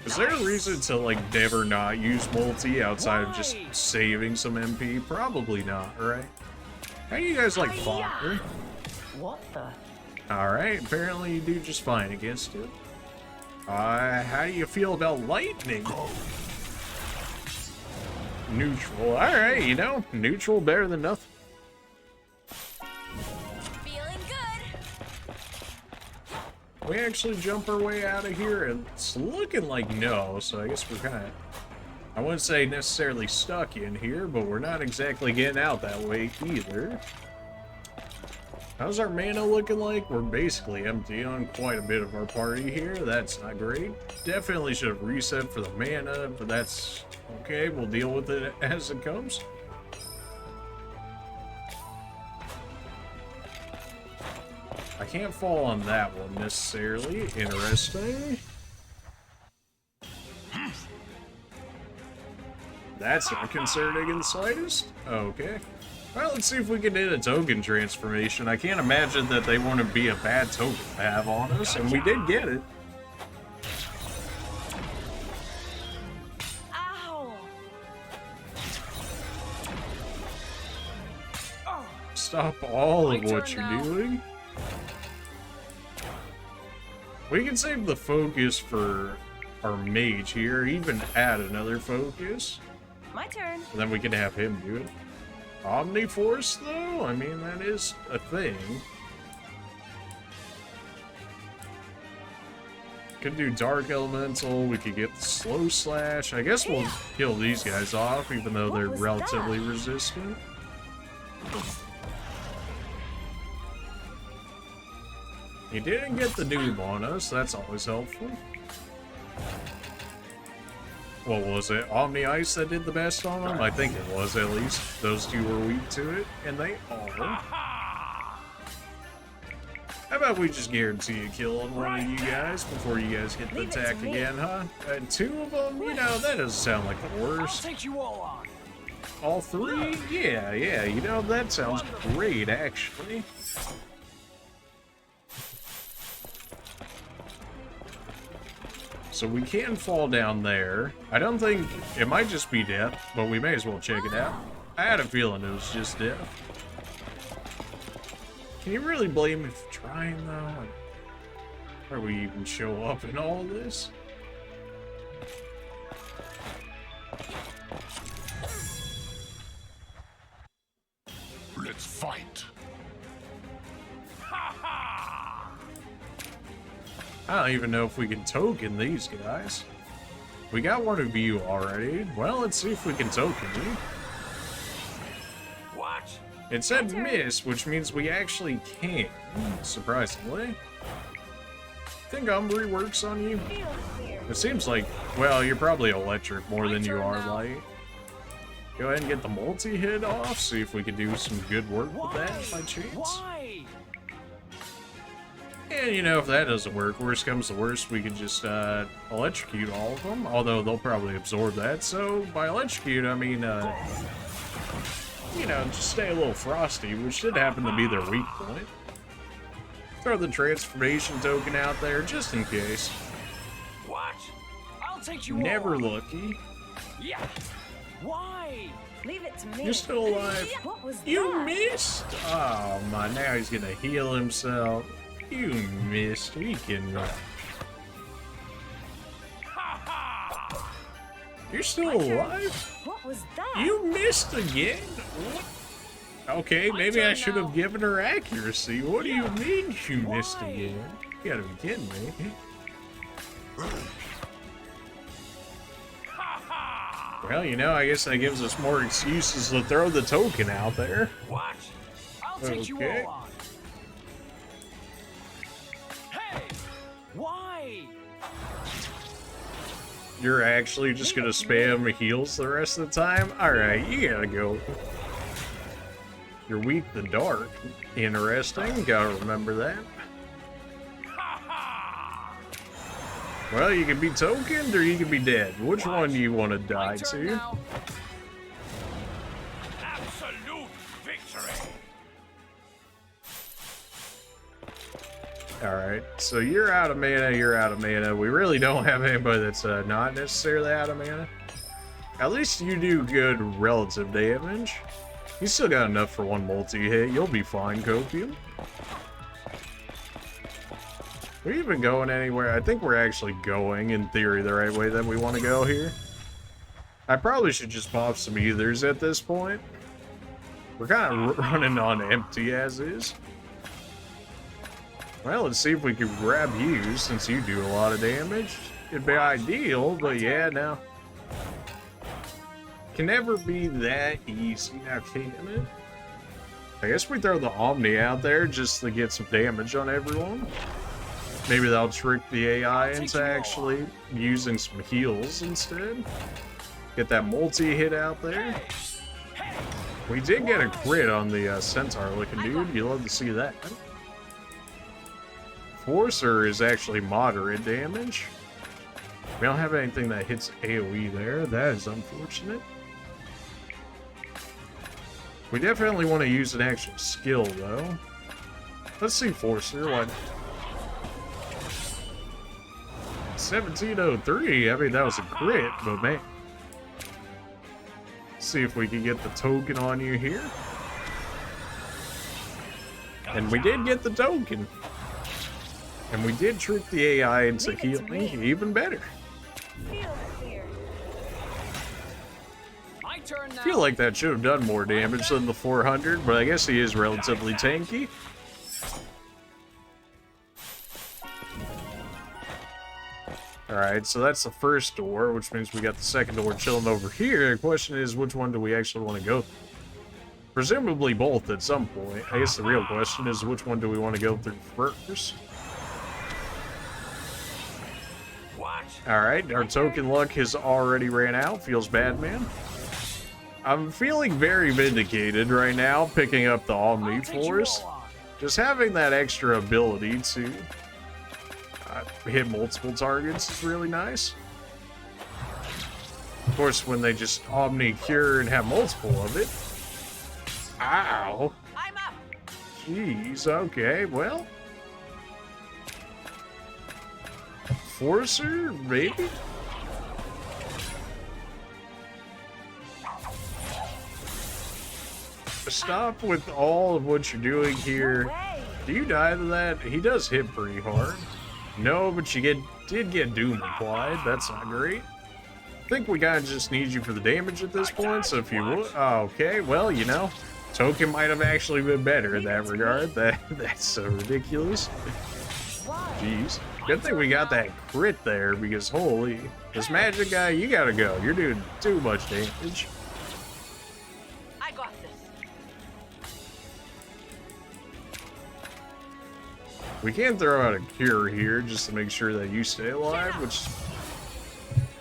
Is there a reason to, like, never not use multi outside of just saving some MP? Probably not, right? How do you guys like fire? What the? Alright, apparently you do just fine against it. How do you feel about lightning? Neutral. Alright, you know, neutral better than nothing. Feeling good. We actually jump our way out of here, and it's looking like no, so I guess we're kind of, I wouldn't say necessarily stuck in here, but we're not exactly getting out that way either. How's our mana looking like? We're basically empty on quite a bit of our party here. That's not great. Definitely should have reset for the mana, but that's okay. We'll deal with it as it comes. I can't fall on that one necessarily. Interesting. That's not concerning in the slightest. Okay. Well, let's see if we can hit a token transformation. I can't imagine that they want to be a bad token to have on us, and we did get it. Ow! Stop all of My what turn you're now. doing. We can save the focus for our mage here, even add another focus. My turn. And then we can have him do it. Omniforce, though? I mean, that is a thing. Could do Dark Elemental, we could get the Slow Slash. I guess we'll kill these guys off, even though they're was relatively resistant. He didn't get the noob on us, that's always helpful. What was it? Omni Ice that did the best on them? I think it was, at least. Those two were weak to it, and they are. How about we just guarantee a kill on one of you guys before you guys get the Leave it to attack me. again, huh? And two of them? You know, that doesn't sound like the I'll worst. take you all on. All three? Yeah, you know, that sounds great, actually. So we can fall down there. I don't think... It might just be death, but we may as well check it out. I had a feeling it was just death. Can you really blame me for trying, though? Why do we even show up in all of this? Let's fight. I don't even know if we can token these guys. We got one of you already. Well, let's see if we can token you. What? It said miss, which means we actually can, surprisingly. Think Umbry works on you? It seems like, well, you're probably electric more than you are light. Go ahead and get the multi-hit off, see if we can do some good work with that by chance. Why? And you know, if that doesn't work, worst comes to worst, we could just electrocute all of them, although they'll probably absorb that. So by electrocute, I mean, you know, just stay a little frosty, which did happen to be their weak point. Throw the transformation token out there, just in case. What? I'll take you all Never on. lucky. Yeah. Why? Leave it to me. You're still alive. What was You that? missed! Oh my, now he's gonna heal himself. You missed. We can... You're still alive? What was that? You missed again? What? Okay, maybe I should have given her accuracy. What do you mean you missed again? You gotta be kidding me. Well, you know, I guess that gives us more excuses to throw the token out there. What? I'll take you Okay. all on. Hey! Why? You're actually just gonna spam heals the rest of the time? Alright, you gotta go. You're weak to dark. Interesting, gotta remember that. Well, you can be tokened or you can be dead. Which one do you want to die My turn to? now. Absolute victory. Alright, so you're out of mana, you're out of mana. We really don't have anybody that's not necessarily out of mana. At least you do good relative damage. You still got enough for one multi-hit. You'll be fine, Copium. Are we even going anywhere? I think we're actually going, in theory, the right way that we want to go here. I probably should just pop some ethers at this point. We're kind of running on empty as is. Well, let's see if we can grab you, since you do a lot of damage. It'd be ideal, but yeah, no. Can never be that easy, now can it? I guess we throw the Omni out there just to get some damage on everyone. Maybe that'll trick the AI into actually using some heals instead. Get that multi-hit out there. We did get a crit on the Centaur looking dude. You love to see that. Forcer is actually moderate damage. We don't have anything that hits AoE there. That is unfortunate. We definitely want to use an actual skill, though. Let's see Forcer. What? 1703. I mean, that was a crit, but man. See if we can get the token on you here. And we did get the token. And we did trick the AI into healing even better. My turn now. I feel like that should have done more damage than the 400, but I guess he is relatively tanky. Alright, so that's the first door, which means we got the second door chilling over here. The question is, which one do we actually want to go through? Presumably both at some point. I guess the real question is, which one do we want to go through first? Alright, our token luck has already ran out. Feels bad, man. I'm feeling very vindicated right now, picking up the Omni Force. Just having that extra ability to hit multiple targets is really nice. Of course, when they just Omni Cure and have multiple of it. Ow. I'm up. Jeez, okay, well. Forcer, maybe? Stop with all of what you're doing here. Do you die to that? He does hit pretty hard. No, but you did get Doom applied. That's not great. I think we kind of just need you for the damage at this point, so if you would... Oh, okay, well, you know, token might have actually been better in that regard. That's so ridiculous. Jeez. Good thing we got that crit there, because holy... This magic guy, you gotta go. You're doing too much damage. I got this. We can throw out a cure here just to make sure that you stay alive, which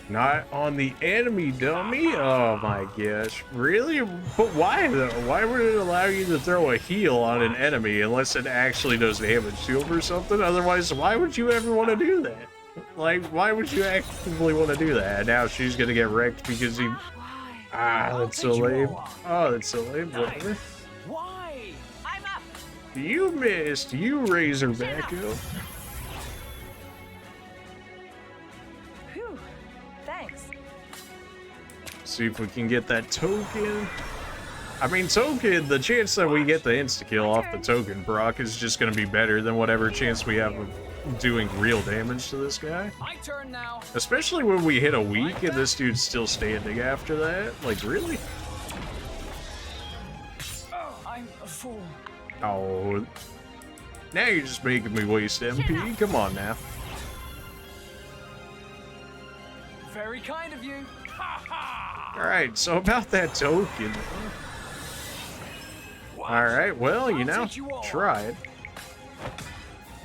not on the enemy dummy. Oh my gosh, really? But why though? Why would it allow you to throw a heal on an enemy unless it actually does damage to him or something? Otherwise, why would you ever want to do that? Like, why would you actively want to do that? Now she's gonna get wrecked because he... Ah, that's so lame. Oh, that's so lame. Whatever. You missed. You Razorback. Whew. Thanks. See if we can get that token. I mean, token, the chance that we get the insta-kill off the token proc is just going to be better than whatever chance we have of doing real damage to this guy. My turn now. Especially when we hit a weak and this dude's still standing after that. Like, really? I'm a fool. Oh, now you're just making me waste MP. Come on now. Very kind of you. Alright, so about that token. Alright, well, you know, try it.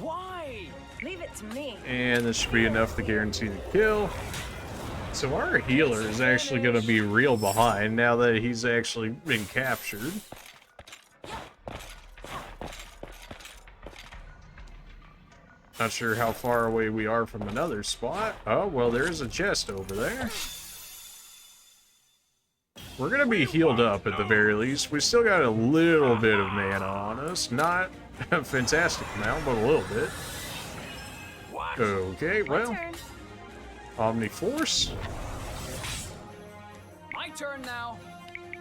Why? Leave it to me. And this should be enough to guarantee the kill. So our healer is actually going to be real behind now that he's actually been captured. Not sure how far away we are from another spot. Oh, well, there's a chest over there. We're going to be healed up at the very least. We still got a little bit of mana on us. Not a fantastic amount, but a little bit. Okay, well. Omni Force. My turn now.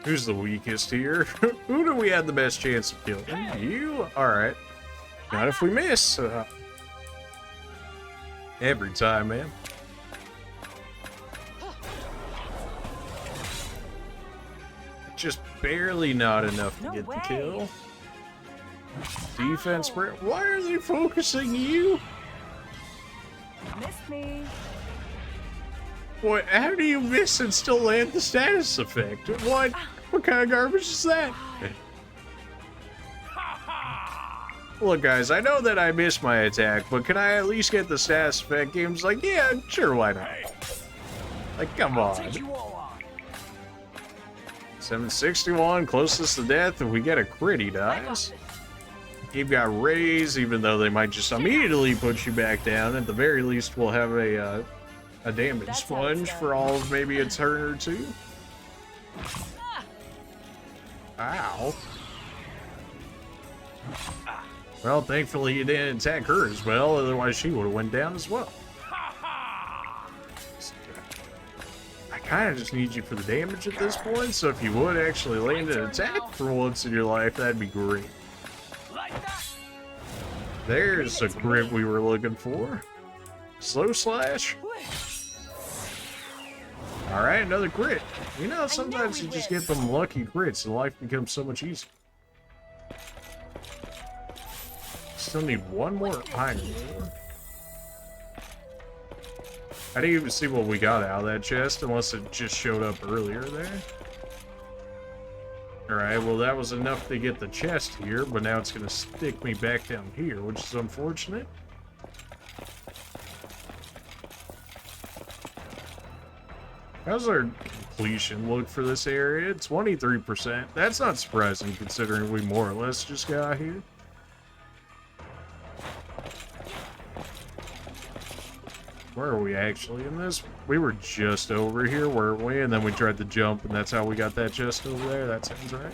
Who's the weakest here? Who do we have the best chance of killing? You? Alright. Not if we miss. Every time, man. Just barely not enough to get the kill. Defense sprint. Why are they focusing you? Missed me. What? How do you miss and still land the status effect? What? What kind of garbage is that? Look, guys, I know that I missed my attack, but can I at least get the status effect? Game's like, yeah, sure, why not? Like, come on. 761, closest to death. If we get a crit, he dies. You've got raise, even though they might just immediately put you back down. At the very least, we'll have a damage sponge for all of maybe a turn or two. Ow. Well, thankfully you didn't attack her as well, otherwise she would have went down as well. I kind of just need you for the damage at this point, so if you would actually land an attack for once in your life, that'd be great. There's a crit we were looking for. Slow slash. Alright, another crit. You know, sometimes you just get them lucky crits and life becomes so much easier. Still need one more iron. I didn't even see what we got out of that chest unless it just showed up earlier there. Alright, well that was enough to get the chest here, but now it's going to stick me back down here, which is unfortunate. How's our completion look for this area? 23%. That's not surprising considering we more or less just got here. Where are we actually in this? We were just over here, weren't we? And then we tried to jump, and that's how we got that chest over there. That sounds right.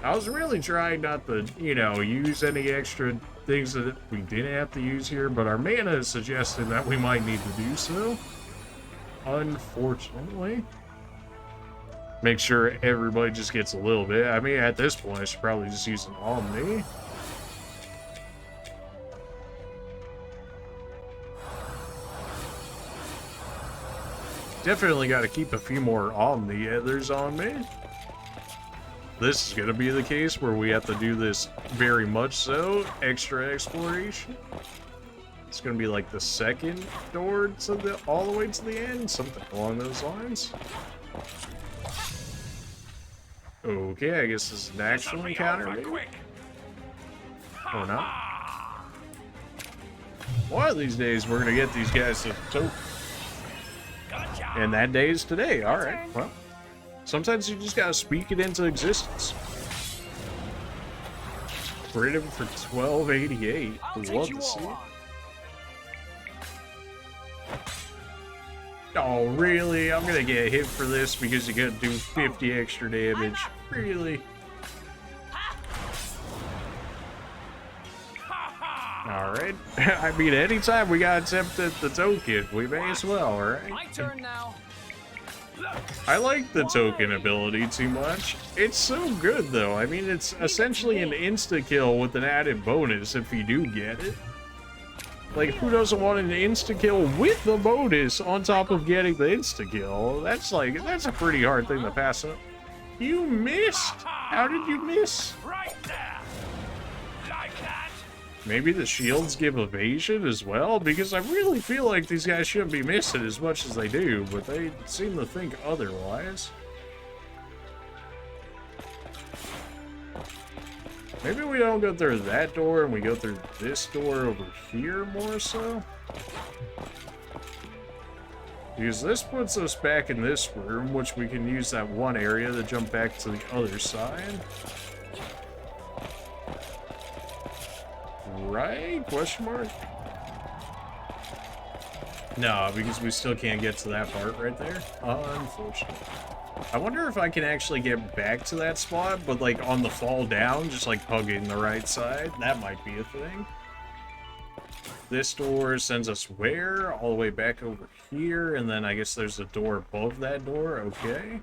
I was really trying not to, you know, use any extra things that we didn't have to use here, but our mana is suggesting that we might need to do so. Unfortunately. Make sure everybody just gets a little bit. I mean, at this point, I should probably just use an Omni. Definitely got to keep a few more Omni Ethers on me. This is going to be the case where we have to do this very much so. Extra exploration. It's going to be like the second door to the, all the way to the end. Something along those lines. Okay, I guess this is an actual encounter, maybe? Or not. One of these days, we're going to get these guys to token. And that day is today. Alright, well. Sometimes you just gotta speak it into existence. Crit him for 1288. Love to see it. Oh, really? I'm gonna get hit for this because you gotta do 50 extra damage. Really? Alright. I mean, anytime we got attempt at the token, we may as well, alright? My turn now. I like the token ability too much. It's so good, though. I mean, it's essentially an insta-kill with an added bonus if you do get it. Like, who doesn't want an insta-kill with the bonus on top of getting the insta-kill? That's like, that's a pretty hard thing to pass up. You missed! How did you miss? Right there. Like that. Maybe the shields give evasion as well? Because I really feel like these guys shouldn't be missing as much as they do, but they seem to think otherwise. Maybe we don't go through that door and we go through this door over here more so? Because this puts us back in this room, which we can use that one area to jump back to the other side. Right? Question mark? No, because we still can't get to that part right there. Unfortunately. I wonder if I can actually get back to that spot, but like on the fall down, just like hugging the right side. That might be a thing. This door sends us where? All the way back over here, and then I guess there's a door above that door. Okay.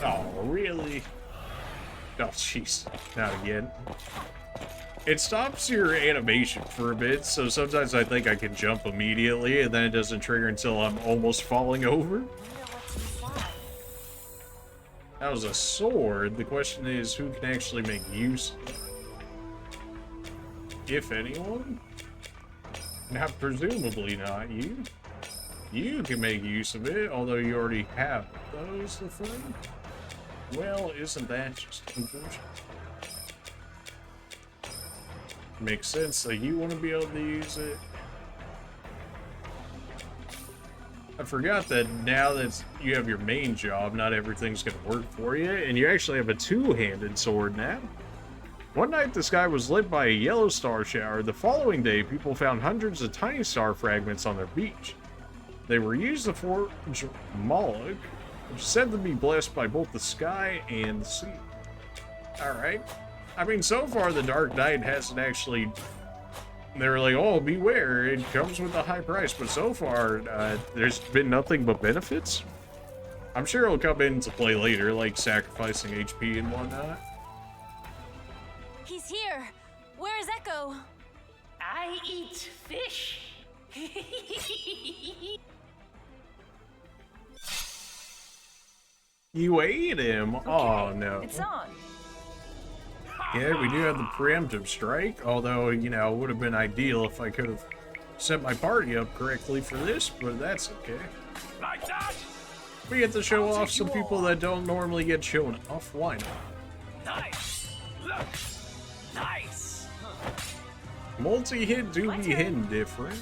Oh, really? Oh, jeez. Not again. It stops your animation for a bit, so sometimes I think I can jump immediately, and then it doesn't trigger until I'm almost falling over. That was a sword. The question is, who can actually make use of it? If anyone? Not presumably not you. You can make use of it, although you already have those, the thing. Well, isn't that just unfortunate? Makes sense that you want to be able to use it. I forgot that now that you have your main job, not everything's going to work for you, and you actually have a two-handed sword now. One night, the sky was lit by a yellow star shower. The following day, people found hundreds of tiny star fragments on their beach. They were used to forge Moloch, which is said to be blessed by both the sky and the sea. Alright. I mean, so far the Dark Knight hasn't actually... They were like, oh, beware, it comes with a high price, but so far, there's been nothing but benefits. I'm sure it'll come into play later, like sacrificing HP and whatnot. He's here. Where's Echo? I eat fish. You ate him? Okay, Oh, no. It's on. Yeah, we do have the preemptive strike, although, you know, it would have been ideal if I could have set my party up correctly for this, but that's okay. Like that? We get to show off some people that don't normally get shown off. Why not? Nice. Look. Nice. Multi-hit do be hitting different.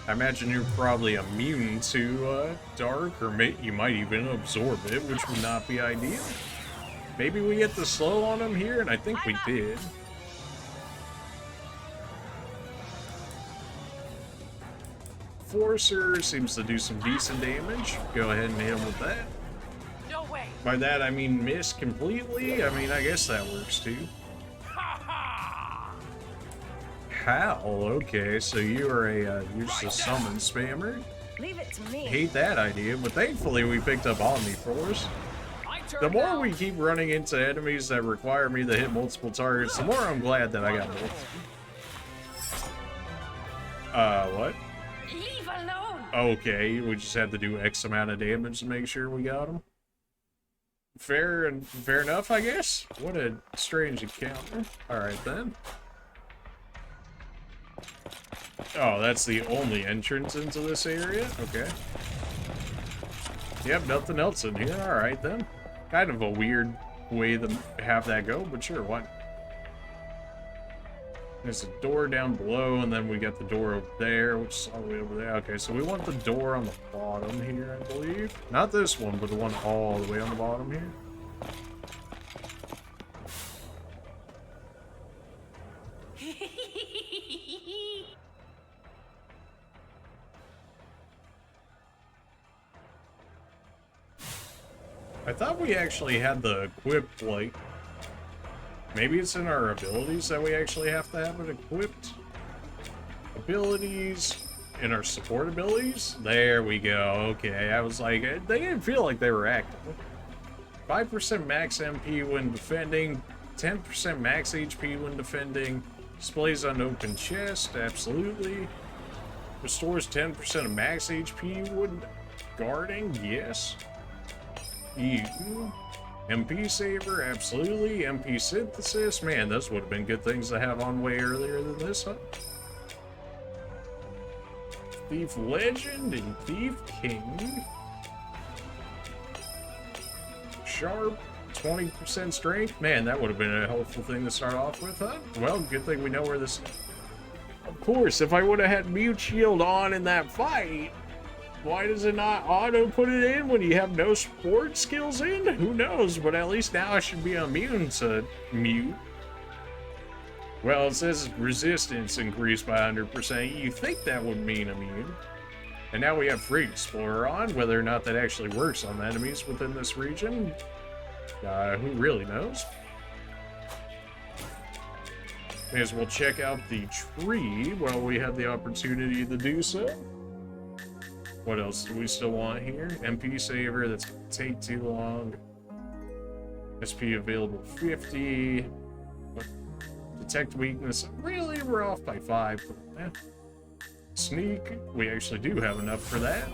I imagine you're probably immune to dark, or you might even absorb it, which would not be ideal. Maybe we get the slow on him here, and I think we did. Forcer seems to do some decent damage. Go ahead and hit him with that. No way. By that, I mean miss completely. I mean, I guess that works too. How? Okay, so you are you're just a summon spammer. Leave it to me. Hate that idea, but thankfully we picked up Omniforce. The more we keep running into enemies that require me to hit multiple targets, the more I'm glad that I got multiple. What? Leave alone. Okay, we just had to do X amount of damage to make sure we got him. Fair enough, I guess. What a strange encounter. Alright then. Oh, that's the only entrance into this area? Okay. Yep, nothing else in here. Alright then. Kind of a weird way to have that go, but sure, what? There's a door down below, and then we got the door over there, which is all the way over there. Okay, so we want the door on the bottom here, I believe. Not this one, but the one all the way on the bottom here. I thought we actually had the equipped, like... Maybe it's in our abilities that we actually have to have it equipped. Abilities. In our support abilities? There we go. Okay, I was like, they didn't feel like they were active. 5% max MP when defending. 10% max HP when defending. Displays unopened chest. Absolutely. Restores 10% of max HP when guarding. Yes. MP Saver, absolutely. MP Synthesis, man, those would have been good things to have on way earlier than this, huh? Thief Legend and Thief King. Sharp, 20% strength. Man, that would have been a helpful thing to start off with, huh? Well, good thing we know where this... Of course, if I would have had Mute Shield on in that fight... Why does it not auto put it in when you have no support skills in? Who knows, but at least now I should be immune to mute. Well, it says resistance increased by 100%. You think that would mean immune. And now we have Free Explorer on. Whether or not that actually works on enemies within this region, who really knows? May as well check out the tree while we have the opportunity to do so. What else do we still want here? MP Saver, that's gonna take too long. SP available 50. Detect weakness. Really, we're off by 5. But, eh. Sneak, we actually do have enough for that.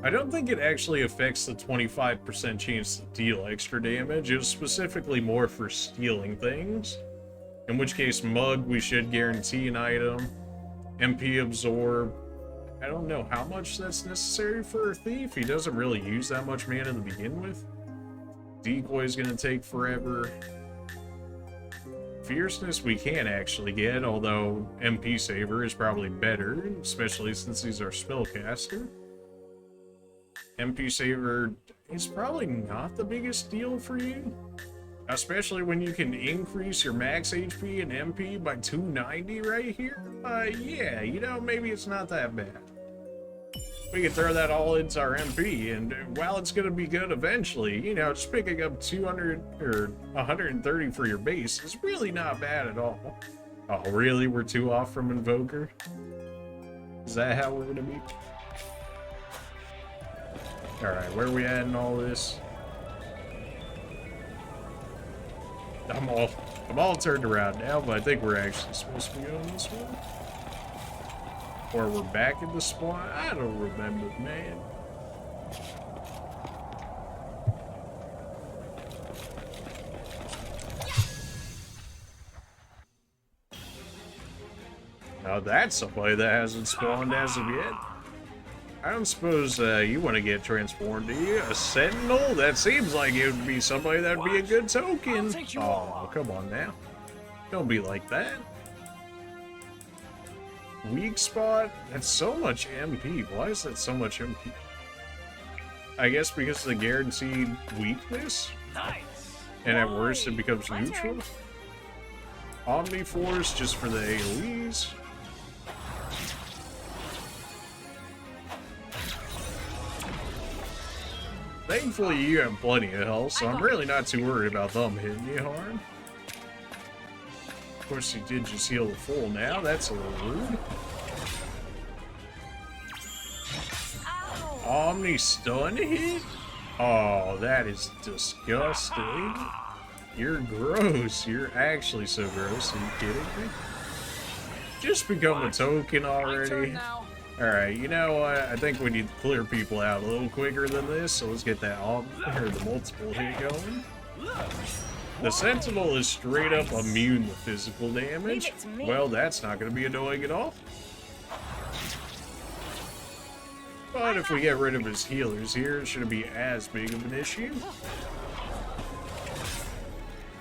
I don't think it actually affects the 25% chance to deal extra damage. It was specifically more for stealing things. In which case, Mug, we should guarantee an item. MP Absorb. I don't know how much that's necessary for a thief. He doesn't really use that much mana to begin with. Decoy is going to take forever. Fierceness we can actually get, although MP Saver is probably better, especially since he's our spellcaster. MP Saver is probably not the biggest deal for you, especially when you can increase your max HP and MP by 290 right here. Yeah, you know, maybe it's not that bad. we can throw that all into our MP, and while it's going to be good eventually, you know, just picking up 200 or 130 for your base is really not bad at all. Oh, really? We're 2 off from Invoker? Is that how we're going to be? Alright, where are we at in all this? I'm all turned around now, but I think we're actually supposed to be on this one. Or we're back in the spawn? I don't remember, man. Now that's somebody that hasn't spawned as of yet. I don't suppose you want to get transformed, do you? A sentinel? That seems like it would be somebody that would be a good token. Oh, come on now. Don't be like that. Weak spot? That's so much MP. Why is that so much MP? I guess because of the guaranteed weakness? Nice. And at worst it becomes neutral? Omniforce just for the AoEs? Thankfully, you have plenty of health, so I'm really not too worried about them hitting you hard. Of course, he did just heal the full now. That's a little rude. Omni stun hit? Oh, that is disgusting. You're gross. You're actually so gross. Are you kidding me? Just become a token already. Alright, you know what? I think we need to clear people out a little quicker than this, so let's get that the multiple hit going. The Sentinel is straight up immune to physical damage. Well, that's not going to be annoying at all. But if we get rid of his healers here, it shouldn't be as big of an issue.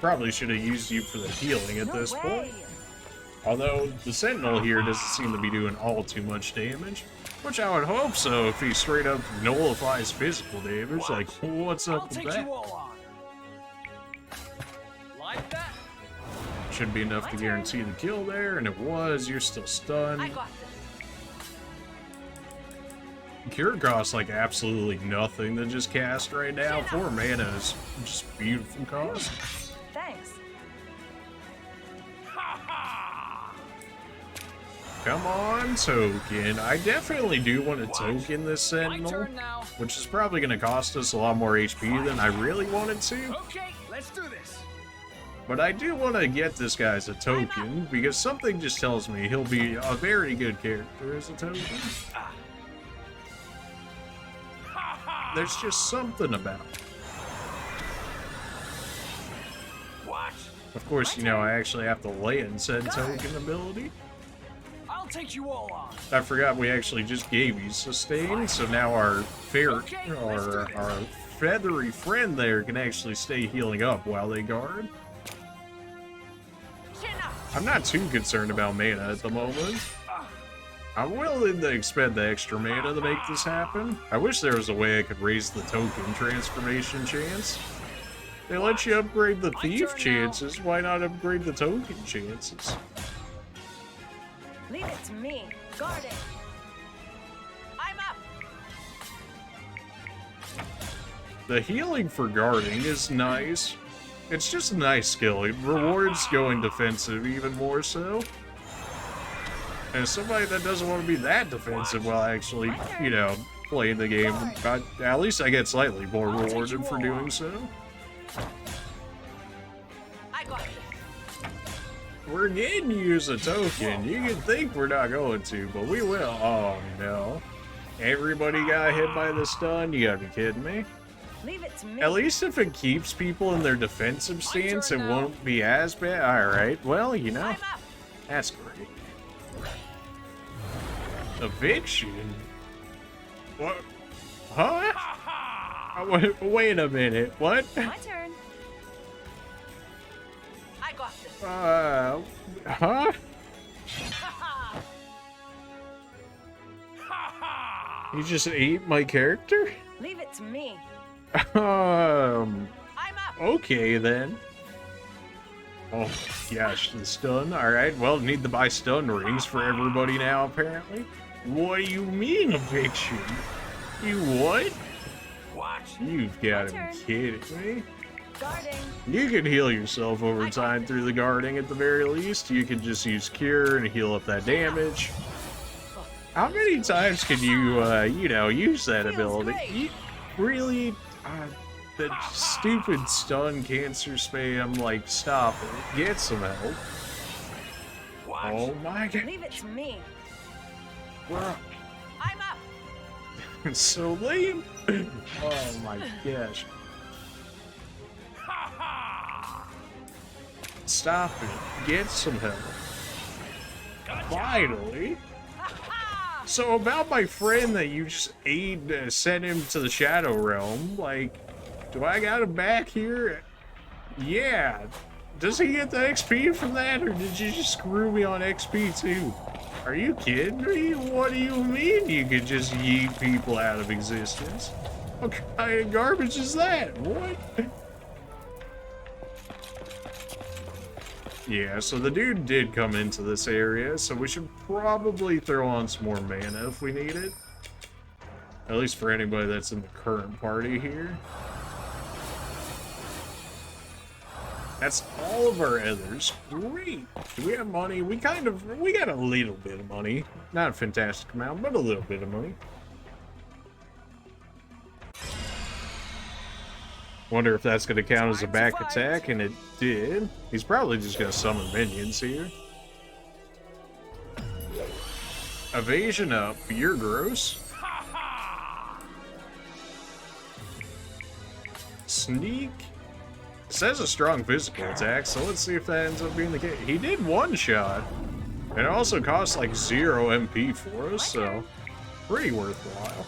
Probably should have used you for the healing at this point. Although, the Sentinel here doesn't seem to be doing all too much damage. Which I would hope so if he straight up nullifies physical damage. Like, what's up with that? Like that? Should be enough to guarantee the kill there, and it was. You're still stunned. I got this. Cure costs like absolutely nothing to just cast right now. 4 mana is just beautiful cost. Thanks. Come on, token. I definitely do want to token this Sentinel, which is probably going to cost us a lot more HP than I really wanted to. Okay, let's do this. But I do want to get this guy as a token, because something just tells me he'll be a very good character as a token. There's just something about it. What? Of course, you know, I actually have to land said token ability. I'll take you all on. I forgot we actually just gave you sustain, so now our feathery friend there can actually stay healing up while they guard. I'm not too concerned about mana at the moment. I'm willing to expend the extra mana to make this happen. I wish there was a way I could raise the token transformation chance. They let you upgrade the thief chances, why not upgrade the token chances? Leave it to me. Guard it. I'm up. The healing for guarding is nice. It's just a nice skill. It rewards going defensive even more so. And as somebody that doesn't want to be that defensive while actually, you know, playing the game, at least I get slightly more rewarded for doing so. I got it. We're getting you as a token. You can think we're not going to, but we will. Oh no. Everybody got hit by the stun? You gotta be kidding me. Leave it to me. At least if it keeps people in their defensive stance, it won't be as bad. Alright, well, you know, that's great. Eviction? What? Huh? Wait a minute, what? My turn. I got this. Huh? You just ate my character? Leave it to me. I'm up. Okay then. Oh, gosh, the stun. Alright, well, need to buy stun rings for everybody now, apparently. What do you mean eviction? You what? What? You've got to My be turn. kidding me. Guarding. You can heal yourself over time through the guarding at the very least. You can just use cure and heal up that damage. How many times can you, you know, use that Feels ability? great. You, really? That stupid stun cancer spam, like, stop it. Get some help. What? Oh my god. Leave it to me. Bro, I'm up. it's so lame. Oh my gosh. Ha ha! Stop it. Get some help. Finally. So about my friend that you just sent him to the Shadow Realm, like, do I got him back here? Yeah. Does he get the XP from that, or did you just screw me on XP too? Are you kidding me? What do you mean you could just yeet people out of existence? What kind of garbage is that? What? Yeah, so the dude did come into this area, so we should probably throw on some more mana if we need it. At least for anybody that's in the current party here. That's all of our others. Great. Do we have money? We got a little bit of money. Not a fantastic amount, but a little bit of money. Wonder if that's going to count as a back attack, and it did. He's probably just going to summon minions here. Evasion up. You're gross. Sneak. It says a strong physical attack, so let's see if that ends up being the case. He did one shot. And it also costs like 0 MP for us, so pretty worthwhile.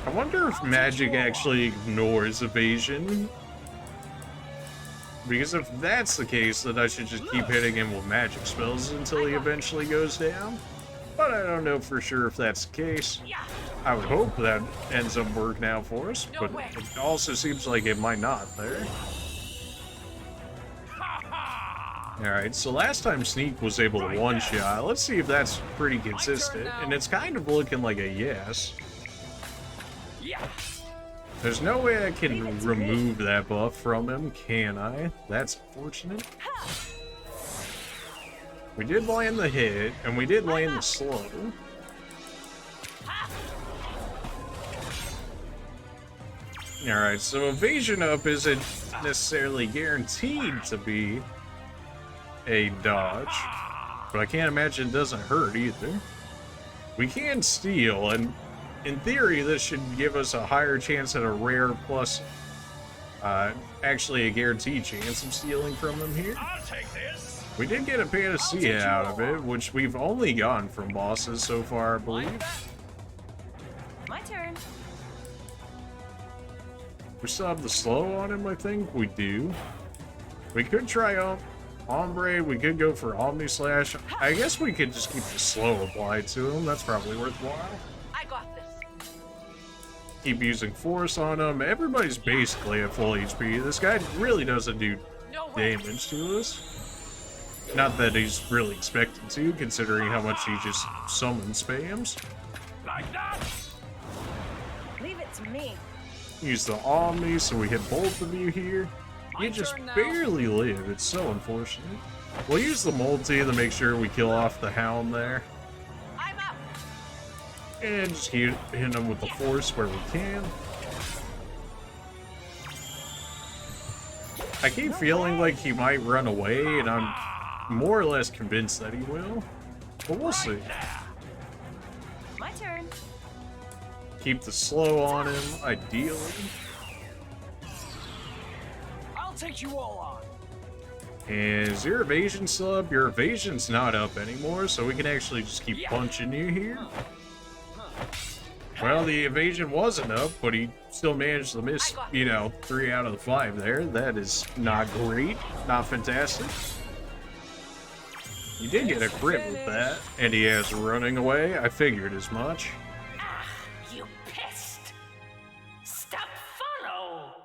I wonder if magic actually ignores evasion. Because if that's the case, then I should just keep hitting him with magic spells until he eventually goes down. But I don't know for sure if that's the case. I would hope that ends up working out for us, but it also seems like it might not there. Alright, so last time Sneak was able to one-shot. Let's see if that's pretty consistent. And it's kind of looking like a yes. There's no way I can remove that buff from him, can I? That's unfortunate. We did land the hit, and we did land the slow. Alright, so evasion up isn't necessarily guaranteed to be a dodge, but I can't imagine it doesn't hurt either. We can steal, and in theory, this should give us a higher chance at a rare plus, actually a guaranteed chance of stealing from him here. I'll take this. We did get a panacea out of it, which we've only gotten from bosses so far, I believe. My turn. We still have the slow on him, I think. We do. We could try Ombre. We could go for Omni Slash. I guess we could just keep the slow applied to him. That's probably worthwhile. I got this. Keep using Force on him. Everybody's basically at full HP. This guy really doesn't do damage to us. Not that he's really expected to, considering how much he just summon spams. Like that. Leave it to me. Use the Omni so we hit both of you here. You just barely live. It's so unfortunate. We'll use the multi to make sure we kill off the Hound there. I'm up. And just hit him with the Force where we can. I keep feeling like he might run away, and I'm more or less convinced that he will. But we'll see. My turn. Keep the slow on him, ideally. I'll take you all on. And is your evasion still up? Your evasion's not up anymore, so we can actually just keep punching you here. Well, the evasion wasn't up, but he still managed to miss, you know, 3 out of the 5 there. That is not great, not fantastic. You did get a crit with that, and he has running away. I figured as much. You pissed. Stop follow.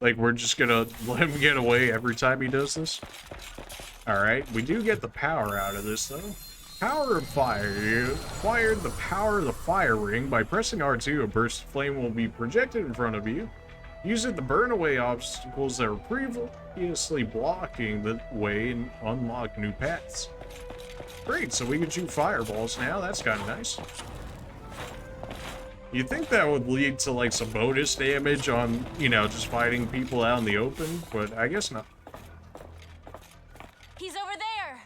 Like, we're just gonna let him get away every time he does this? Alright, we do get the power out of this, though. Power of fire. You acquired the power of the fire ring. By pressing R2, a burst of flame will be projected in front of you. Use it to burn away obstacles that were previously blocking the way and unlock new paths. Great, so we can shoot fireballs now. That's kind of nice. You'd think that would lead to, like, some bonus damage on, you know, just fighting people out in the open, but I guess not. He's over there.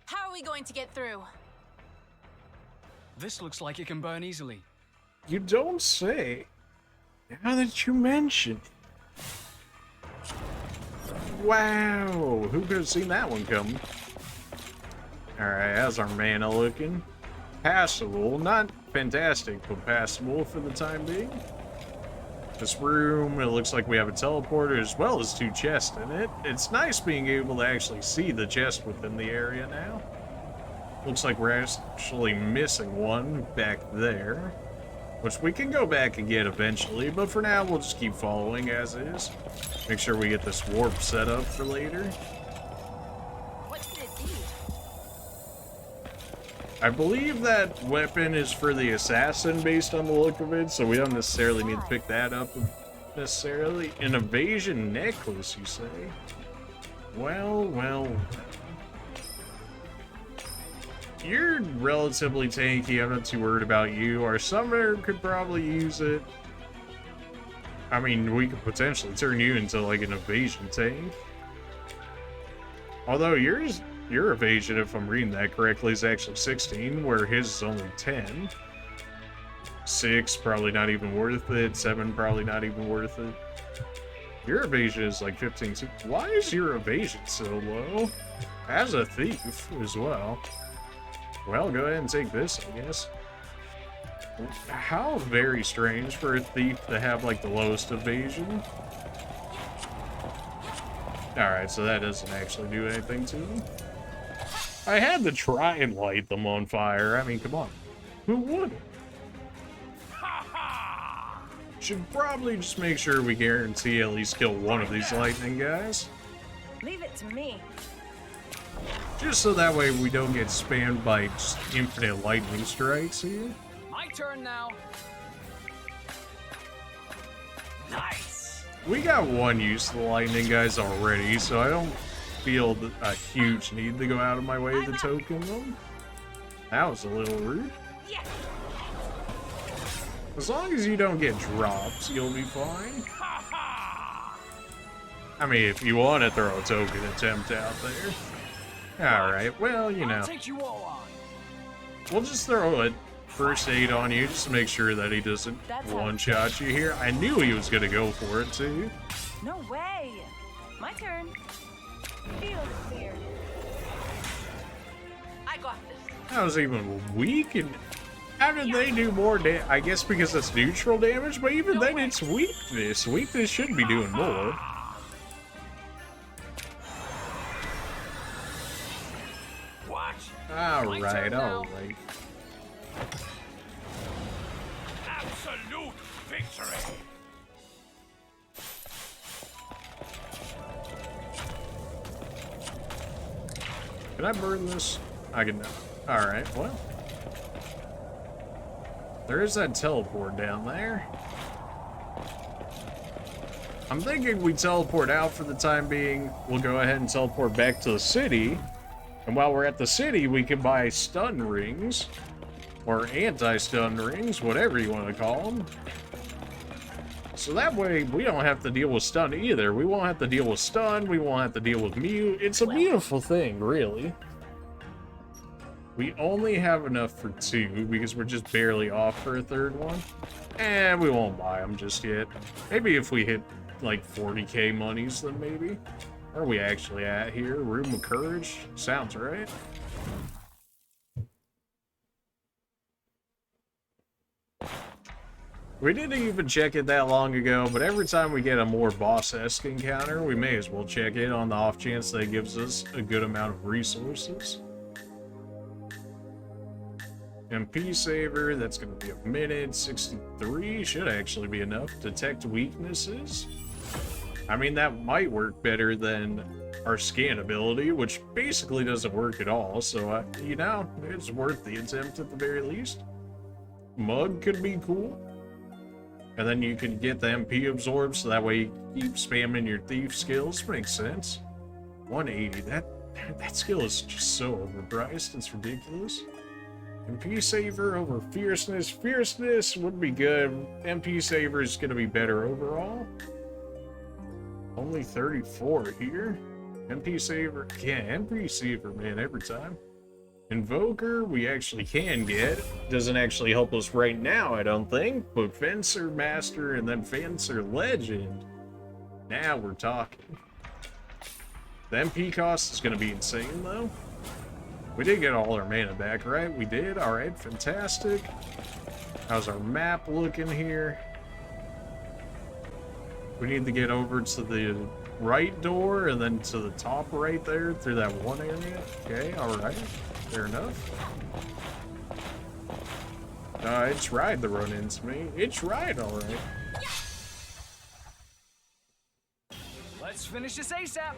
How are we going to get through? This looks like it can burn easily. You don't say. Now that you mention it. Wow, who could have seen that one coming? Alright, how's our mana looking? Passable, not fantastic, but passable for the time being. This room, it looks like we have a teleporter as well as 2 chests in it. It's nice being able to actually see the chest within the area now. Looks like we're actually missing one back there, which we can go back and get eventually, but for now we'll just keep following as is. Make sure we get this warp set up for later. What could it be? I believe that weapon is for the assassin based on the look of it, so we don't necessarily need to pick that up necessarily. An evasion necklace, you say? Well, well. You're relatively tanky, I'm not too worried about you. Our summoner could probably use it. I mean, we could potentially turn you into like an evasion tank. Although your evasion, if I'm reading that correctly, is actually 16, where his is only 10. 6, probably not even worth it. 7, probably not even worth it. Your evasion is like 15 too. Why is your evasion so low? As a thief as well. Well, go ahead and take this, I guess. How very strange for a thief to have, like, the lowest evasion. Alright, so that doesn't actually do anything to them. I had to try and light them on fire. I mean, come on. Who would? Should probably just make sure we guarantee at least kill one of these lightning guys. Leave it to me. Just so that way we don't get spammed by just infinite lightning strikes here. My turn now. Nice. We got one use of the lightning guys already, so I don't feel a huge need to go out of my way to token them. That was a little rude. Yeah. As long as you don't get dropped, you'll be fine. I mean, if you want to throw a token attempt out there. Alright, well, you know. I'll take you all on. We'll just throw a first aid on you just to make sure that he doesn't one-shot you here. I knew he was going to go for it, too. No way. My turn. Feel the fear. I got this. That was even weak, and how did they do more damage? I guess because it's neutral damage, but even then it's weakness. Weakness should be doing more. Alright, alright. Absolute victory. Can I burn this? I can. Alright, well. There is that teleport down there. I'm thinking we teleport out for the time being. We'll go ahead and teleport back to the city. And while we're at the city, we can buy stun rings. Or anti-stun rings, whatever you want to call them. So that way, we don't have to deal with stun either. We won't have to deal with stun, we won't have to deal with mute. It's a beautiful thing, really. We only have enough for 2, because we're just barely off for a 3rd one. And we won't buy them just yet. Maybe if we hit, like, 40k monies, then maybe. Where are we actually at here? Room of Courage? Sounds right. We didn't even check it that long ago, but every time we get a more boss-esque encounter, we may as well check it on the off chance that it gives us a good amount of resources. MP saver, that's going to be a minute. 63 should actually be enough. Detect weaknesses. I mean, that might work better than our scan ability, which basically doesn't work at all. So, you know, it's worth the attempt at the very least. Mug could be cool. And then you can get the MP absorbed, so that way you keep spamming your thief skills. Makes sense. 180, that skill is just so overpriced, it's ridiculous. MP saver over fierceness. Fierceness would be good. MP saver is going to be better overall. Only 34 here. MP saver, yeah, MP saver, man, every time. Invoker, we actually can get. Doesn't actually help us right now, I don't think. But Fencer Master and then Fencer Legend. Now we're talking. The MP cost is going to be insane, though. We did get all our mana back, right? We did. All right, fantastic. How's our map looking here? We need to get over to the right door and then to the top right there through that one area. Okay, all right. Fair enough. It tried to run into me. It tried, all right. Let's finish this ASAP.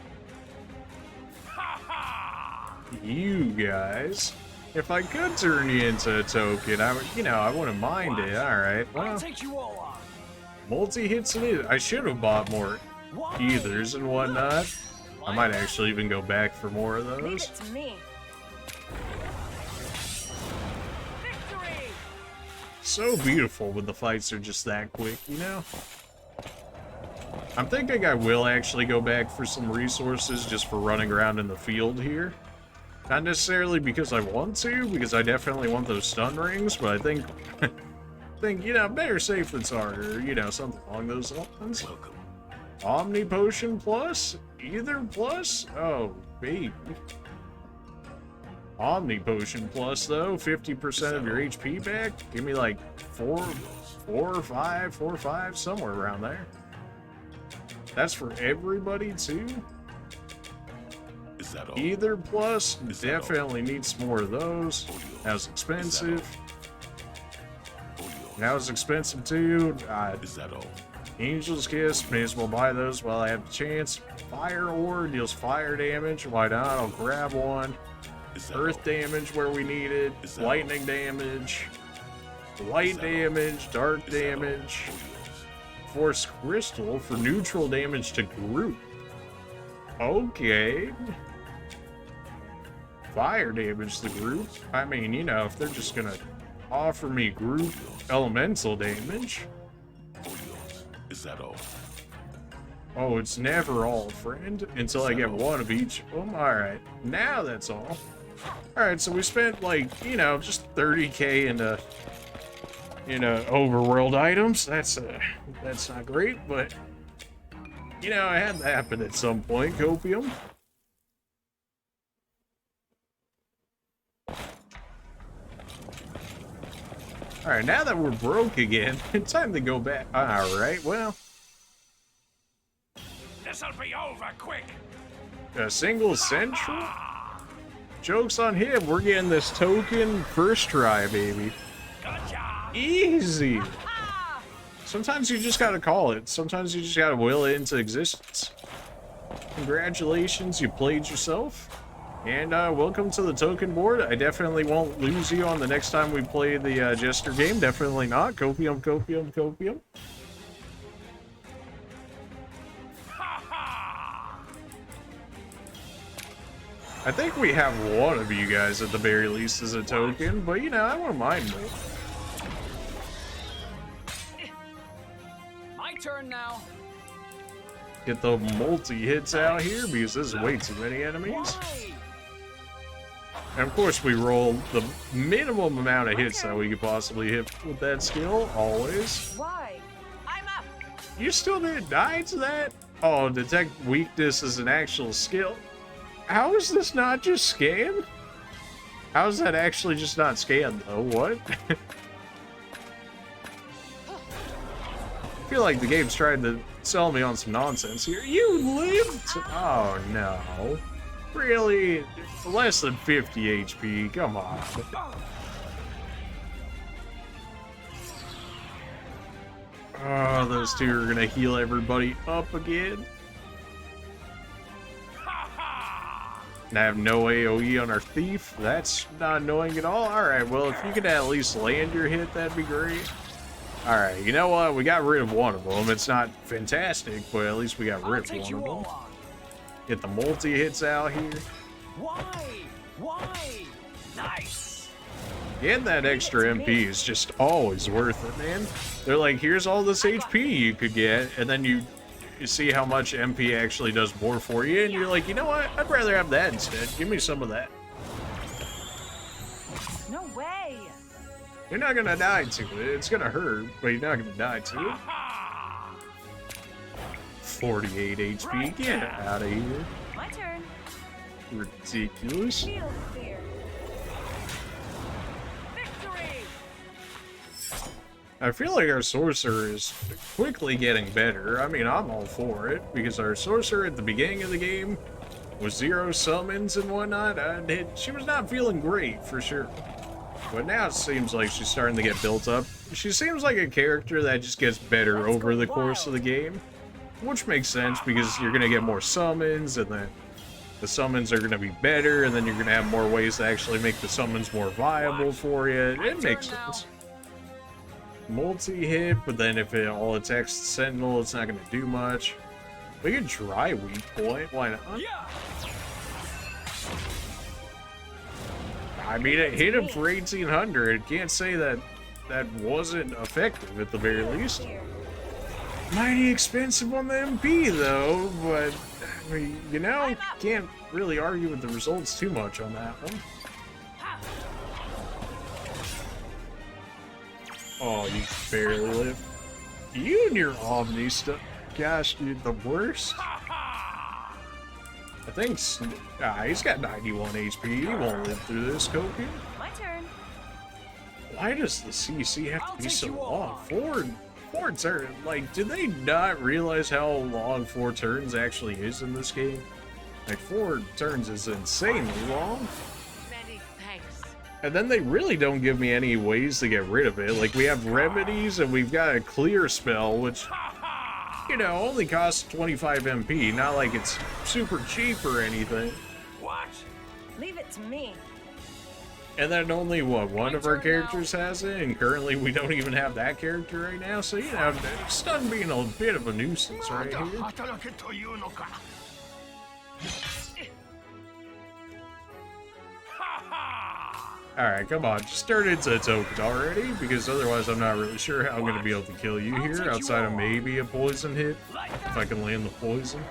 You guys. If I could turn you into a token, I would, you know, I wouldn't mind it. All right. Well, I'll take you all on. Multi-hits it is. I should have bought more ethers and whatnot. I might actually even go back for more of Leave those. it to me. Victory! So beautiful when the fights are just that quick, you know? I'm thinking I will actually go back for some resources just for running around in the field here. Not necessarily because I want to, because I definitely want those stun rings, but I think, you know, better safe than sorry, or, you know, something along those lines. Omni Potion Plus? Either Plus? Oh, baby. Omni Potion Plus, though, 50% of your HP back? Give me like 4 or 5, somewhere around there. That's for everybody, too? Is that all? Either Plus, definitely needs more of those. That was expensive. That was expensive, too. Is that all? Angel's Kiss, may as well buy those while I have the chance. Fire Ore deals fire damage. Why not? I'll grab one. Earth damage where we need it. Lightning damage. Light damage. Dark damage. Force Crystal for neutral damage to group. Okay. Fire damage to group. I mean, you know, if they're just gonna offer me group elemental damage. Is that all? Oh, it's never all, friend, until I get one of each of them. Alright, now that's all. Alright, so we spent, like, you know, just 30k into overworld items. That's not great, but, you know, it had to happen at some point, Copium. Alright, now that we're broke again, it's time to go back. Alright, well. This'll be over quick. A single central? Joke's on him, we're getting this token first try, baby. Gotcha. Easy! Sometimes you just gotta call it. Sometimes you just gotta will it into existence. Congratulations, you played yourself. And welcome to the token board. I definitely won't lose you on the next time we play the Jester game. Definitely not. Copium, copium, copium. I think we have one of you guys at the very least as a token, but you know, I won't mind me. My turn now. Get the multi-hits out here because there's way too many enemies. And of course we roll the minimum amount of hits that we could possibly hit with that skill, always. Why? I'm up. You still didn't die to that? Oh, detect weakness is an actual skill. How is this not just scam? How is that actually just not scam though? What? I feel like the game's trying to sell me on some nonsense here. You lived? Oh no. Really? Less than 50 HP? Come on. those two are gonna heal everybody up again. And I have no AoE on our thief. That's not annoying at all. Alright, well, if you could at least land your hit, that'd be great. Alright, you know what? We got rid of one of them. It's not fantastic, but at least we got rid of one of them. Get the multi-hits out here. Why? Nice. Getting that extra MP is just always worth it, man. They're like, here's all this HP you could get, and then you see how much MP actually does more for you, and you're like, you know what? I'd rather have that instead. Give me some of that. No way. You're not gonna die to it. It's gonna hurt, but you're not gonna die to it. 48 HP. Get out of here. My turn. Ridiculous. Feel the fear. Victory. I feel like our sorcerer is quickly getting better. I mean, I'm all for it, because our sorcerer at the beginning of the game was 0 summons and whatnot. She was not feeling great, for sure. But now it seems like she's starting to get built up. She seems like a character that just gets better over the course of the game, which makes sense, because you're going to get more summons, and then the summons are going to be better, and then you're going to have more ways to actually make the summons more viable for you. It makes sense. Multi-hit, but then if it all attacks the sentinel, it's not going to do much. We could try weak point. Why not? I mean, it hit him for 1800. Can't say that that wasn't effective at the very least. Mighty expensive on the MP though, but I mean, you know, can't really argue with the results too much on that one. Oh, you barely live. You and your Omni stuff. Gosh, dude, the worst. I think he's got 91 HP. He won't live through this, Koki. My turn. Why does the CC have to be so long? Four turns. Like, did they not realize how long 4 turns actually is in this game? Like, 4 turns is insanely long. Many thanks. And then they really don't give me any ways to get rid of it. Like, we have remedies and we've got a clear spell, which, you know, only costs 25 MP. Not like it's super cheap or anything. What? Leave it to me. And then only, what, one of our characters has it? And currently we don't even have that character right now. So, you know, it's done being a bit of a nuisance right here. Alright, come on, just turn into a token already, because otherwise I'm not really sure how I'm going to be able to kill you here, outside of maybe a poison hit, if I can land the poison.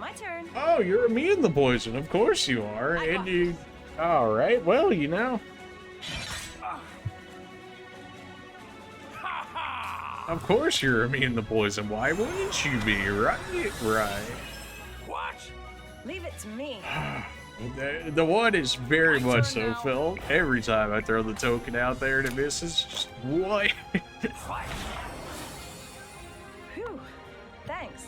My turn. Oh, you're immune to poison, of course you are, and you... Alright, well, you know. Of course you're immune to poison, why wouldn't you be, right? Right. What? Leave it to me. The one is very much so, Phil. Every time I throw the token out there and it misses, just what? Whew. Thanks.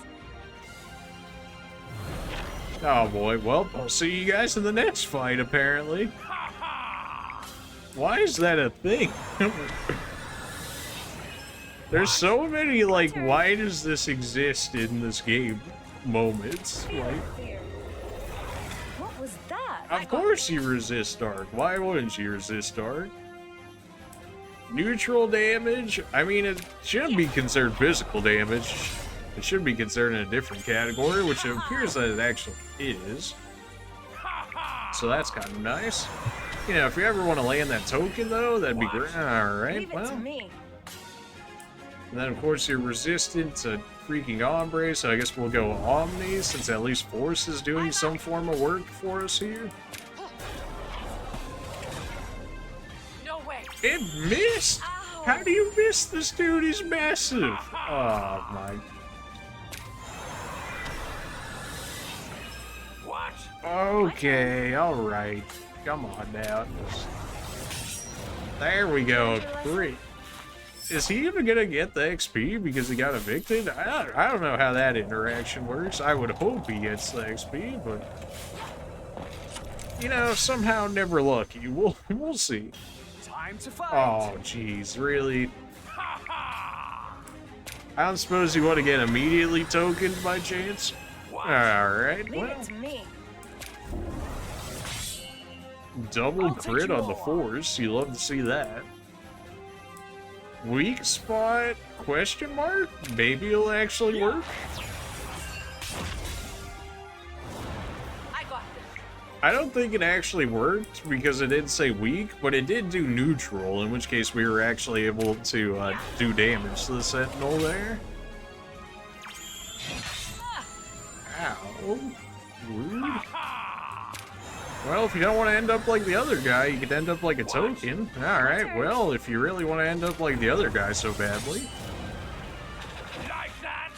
Oh boy, well, I'll see you guys in the next fight, apparently. Why is that a thing? There's so many, like, why does this exist in this game moments? Like, What was that? of course you resist dark. Why wouldn't you resist dark? Neutral damage? I mean, it shouldn't be considered physical damage. It should be considered in a different category, which it appears that it actually is. So that's kind of nice. You know, if you ever want to land that token, though, that'd be great. Alright, Leave it well. to me. And then, of course, you're resistant to freaking Ombre, so I guess we'll go Omni, since at least Force is doing some form of work for us here. No way. It missed! How do you miss this dude? He's massive! Oh, my... What? Okay, alright. Come on now. There we go. Great. Is he even gonna get the XP because he got evicted? I don't know how that interaction works. I would hope he gets the XP, but... You know, somehow never lucky. We'll see. Time to fight. Oh, jeez, really? I don't suppose you want to get immediately tokened by chance? Alright, Leave well, it to me. double I'll take crit you on the all on. force. You love to see that. Weak spot? Question mark? Maybe it'll actually work? I got this. I don't think it actually worked because it did say weak, but it did do neutral, in which case we were actually able to do damage to the sentinel there. Ow. Rude. Well, if you don't want to end up like the other guy, you could end up like a token. Alright, well, if you really want to end up like the other guy so badly. Like that?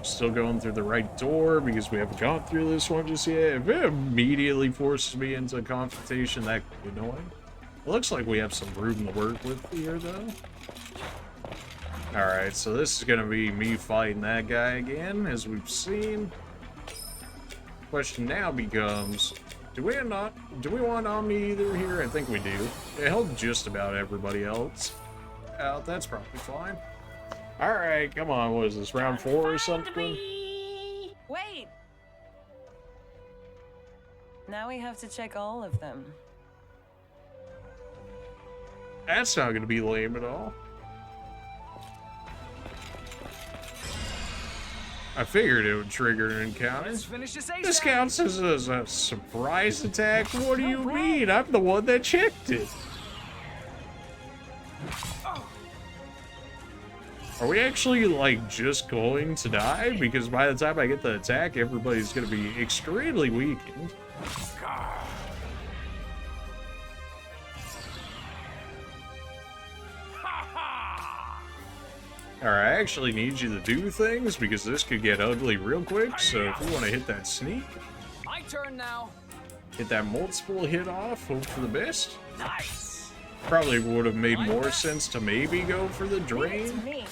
Still going through the right door because we haven't gone through this one just yet. If it immediately forces me into a confrontation, that could be annoying. It looks like we have some room to work with here, though. Alright, so this is gonna be me fighting that guy again, as we've seen. Question now becomes, do we want Omni either here? I think we do. It helped just about everybody else out. That's probably fine. Alright, come on, what is this, round 4 or something? Wait. Now we have to check all of them. That's not gonna be lame at all. I figured it would trigger an encounter. Let's finish this ASAP. This counts as a surprise attack? What do you mean? I'm the one that checked it. Are we actually, like, just going to die? Because by the time I get the attack, everybody's gonna be extremely weakened. Alright, I actually need you to do things because this could get ugly real quick. So if you want to hit that sneak, My turn now. hit that multiple hit off, hope for the best. Nice. Probably would have made more sense to maybe go for the Leave it to drain. me.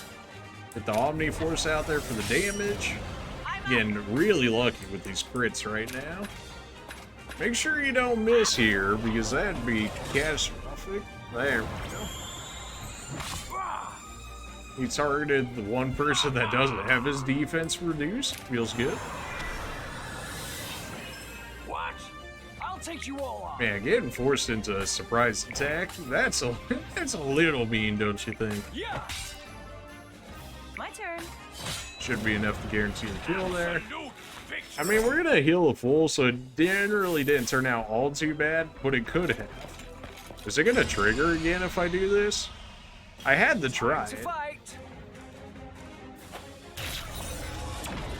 Get the Omni Force out there for the damage. Getting really lucky with these crits right now. Make sure you don't miss here because that'd be catastrophic. There we go. He targeted the one person that doesn't have his defense reduced. Feels good. What? I'll take you all on. Man, getting forced into a surprise attack, that's a little mean, don't you think? Yeah. My turn. Should be enough to guarantee a kill there. Absolute victory. I mean, we're gonna heal a full, so it generally didn't turn out all too bad, but it could have. Is it gonna trigger again if I do this? I had to try To it. fight.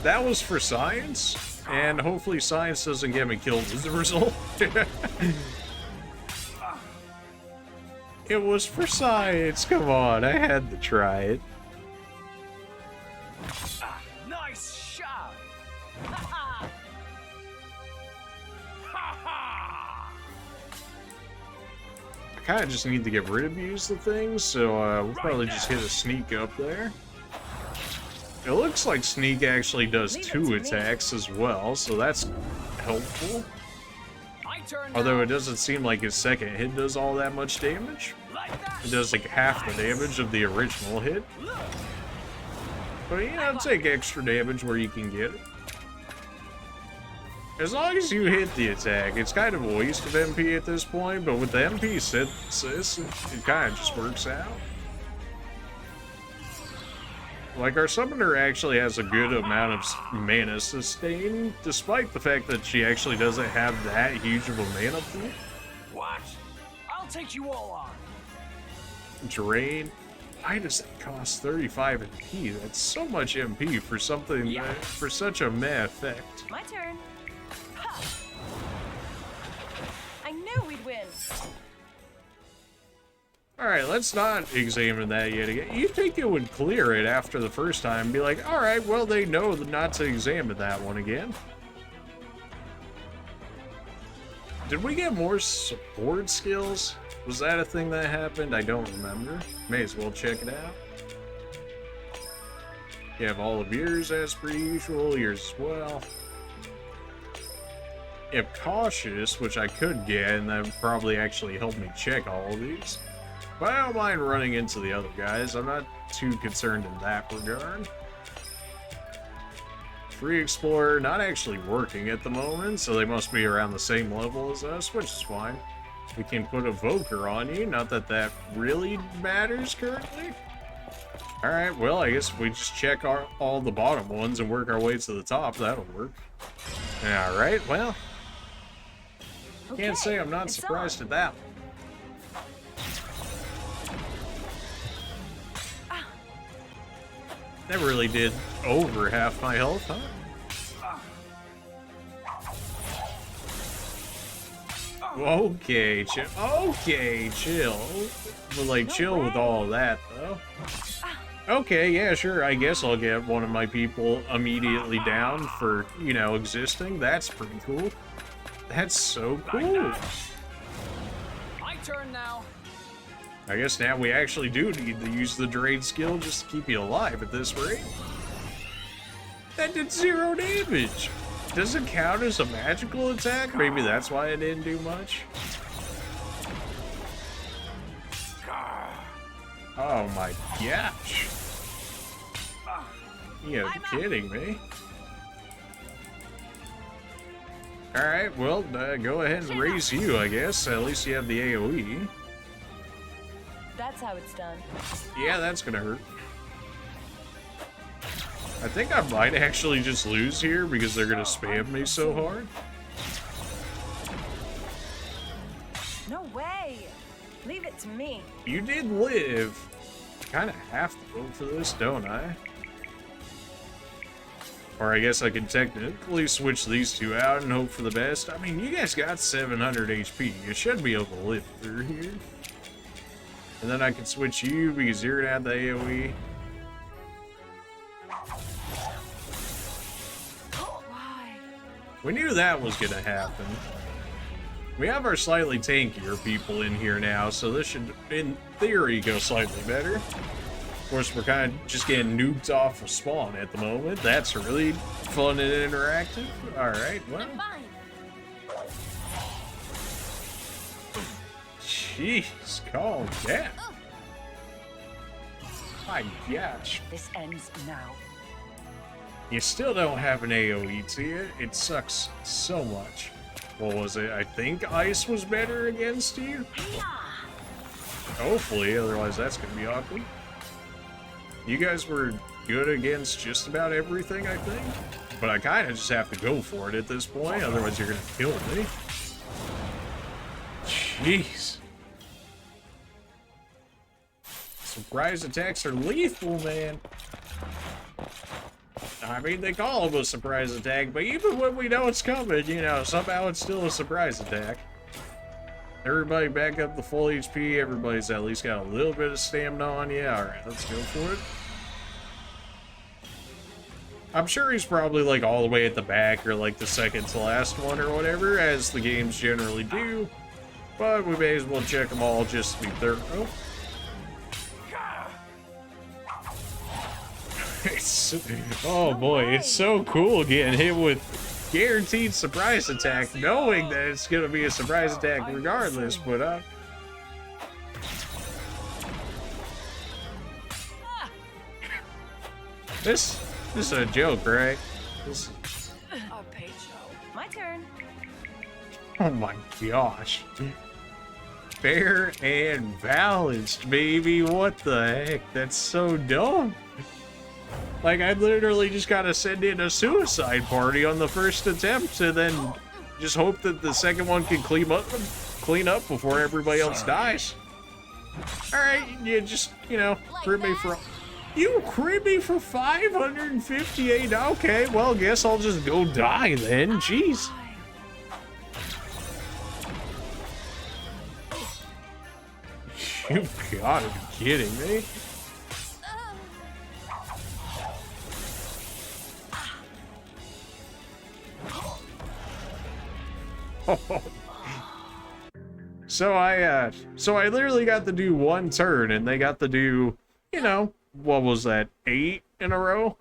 That was for science, and hopefully science doesn't get me killed as a result. It was for science, come on, I had to try it. Nice shot. I kind of just need to get rid of use of things, so we'll probably just hit a sneak up there. It looks like sneak actually does Leave it 2 to me. attacks as well, so that's helpful. My turn. Although now. it doesn't seem like his second hit does all that much damage. Like that. It does like half the damage of the original hit. But you know, take extra damage where you can get it. As long as you hit the attack, it's kind of a waste of MP at this point, but with the MP synthesis, it kind of just works out. Like, our summoner actually has a good amount of mana sustain, despite the fact that she actually doesn't have that huge of a mana pool. What? I'll take you all on. Drain. Why does that cost 35 MP? That's so much MP for something for such a meh effect. My turn. Ha! I knew we'd win. Alright, let's not examine that yet again. You'd think it would clear it after the first time and be like, alright, well, they know not to examine that one again. Did we get more support skills? Was that a thing that happened? I don't remember. May as well check it out. You have all of yours as per usual, yours as well. if cautious, which I could get, and that would probably actually help me check all of these. But I don't mind running into the other guys. I'm not too concerned in that regard. Free Explorer, not actually working at the moment, so they must be around the same level as us, which is fine. We can put a Voker on you, not that that really matters currently. Alright, well, I guess we just check all the bottom ones and work our way to the top. That'll work. Alright, well. Can't say I'm not surprised at that. That really did over half my health, huh? Okay, chill. Okay, chill. But, like, chill with all that, though. Okay, yeah, sure. I guess I'll get one of my people immediately down for, you know, existing. That's pretty cool. That's so cool. My turn now. I guess now we actually do need to use the Drain skill just to keep you alive at this rate. That did 0 damage. Does it count as a magical attack? Maybe that's why it didn't do much. Oh my gosh. You gotta be kidding me. Alright, well, go ahead and raise you, I guess. At least you have the AoE. That's how it's done. Yeah, that's gonna hurt. I think I might actually just lose here because they're gonna spam me so hard. No way! Leave it to me. You did live. Kinda have to go for this, don't I? Or I guess I can technically switch these two out and hope for the best. I mean, you guys got 700 HP. You should be able to live through here. And then I can switch you because you're gonna have the AoE. We knew that was gonna happen. We have our slightly tankier people in here now, so this should, in theory, go slightly better. Of course, we're kind of just getting nuked off of spawn at the moment. That's really fun and interactive. Alright, well. Jeez, calm down. My gosh. This ends now. You still don't have an AoE to you. It sucks so much. What was it? I think ice was better against you? Hopefully, otherwise that's gonna be awkward. You guys were good against just about everything, I think. But I kind of just have to go for it at this point, otherwise you're gonna kill me. Jeez. Surprise attacks are lethal, man. I mean, they call them a surprise attack, but even when we know it's coming, you know, somehow it's still a surprise attack. Everybody back up to full HP. Everybody's at least got a little bit of stamina on you. Alright, let's go for it. I'm sure he's probably, like, all the way at the back or, like, the second to last one or whatever, as the games generally do. But we may as well check them all just to be thorough. Oh boy, it's so cool getting hit with guaranteed surprise attack, knowing that it's gonna be a surprise attack regardless, but this is a joke, right? My turn. Oh my gosh. Fair and balanced, baby. What the heck? That's so dumb. Like, I literally just gotta send in a suicide party on the first attempt and then just hope that the second one can clean up before everybody else dies. Alright, you just, you know, crit me for... You crit me for 558? Okay, well, guess I'll just go die then. Jeez. You've gotta be kidding me. So I literally got to do one turn, and they got to do, you know, what was that, 8 in a row?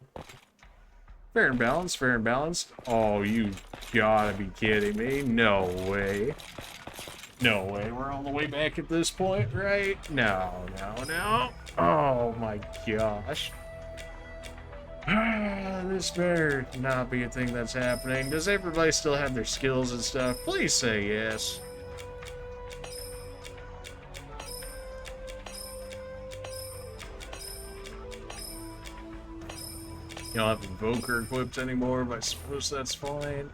Fair and balanced, fair and balanced. Oh, you gotta be kidding me. No way. No way. We're all the way back at this point, right? No, no, no. Oh my gosh. This better not be a thing that's happening. Does everybody still have their skills and stuff? Please say yes. You don't have Invoker equipped anymore, but I suppose that's fine.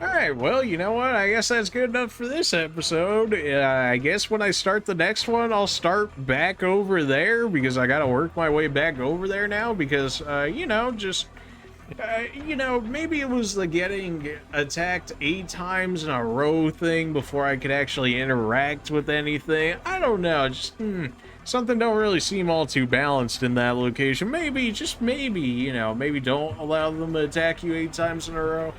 Alright, well, you know what? I guess that's good enough for this episode. I guess when I start the next one, I'll start back over there, because I gotta work my way back over there now, because, you know, just... you know, maybe it was the getting attacked 8 times in a row thing before I could actually interact with anything. I don't know, just, something don't really seem all too balanced in that location. Maybe, just maybe, you know, maybe don't allow them to attack you 8 times in a row.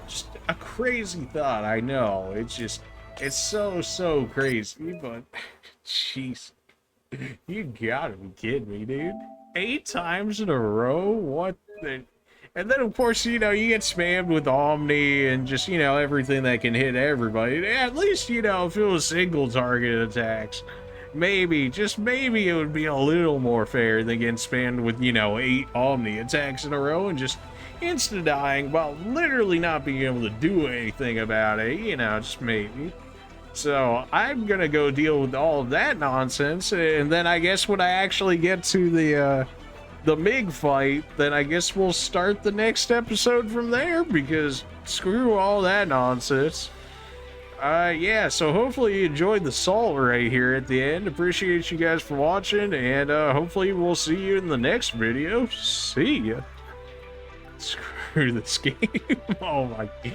Just a crazy thought, I know. It's just, it's so crazy, but, jeez. You gotta be kidding me, dude. 8 times in a row? What the... And then, of course, you know, you get spammed with Omni and just, you know, everything that can hit everybody. At least, you know, if it was single target attacks, maybe, just maybe it would be a little more fair than getting spammed with, you know, 8 Omni attacks in a row and just insta-dying while literally not being able to do anything about it, you know, just maybe. So, I'm gonna go deal with all of that nonsense, and then I guess when I actually get to the MIG fight, then I guess we'll start the next episode from there, because screw all that nonsense. Yeah, so hopefully you enjoyed the salt right here at the end. Appreciate you guys for watching, and hopefully we'll see you in the next video. See ya. Screw this game. Oh my god.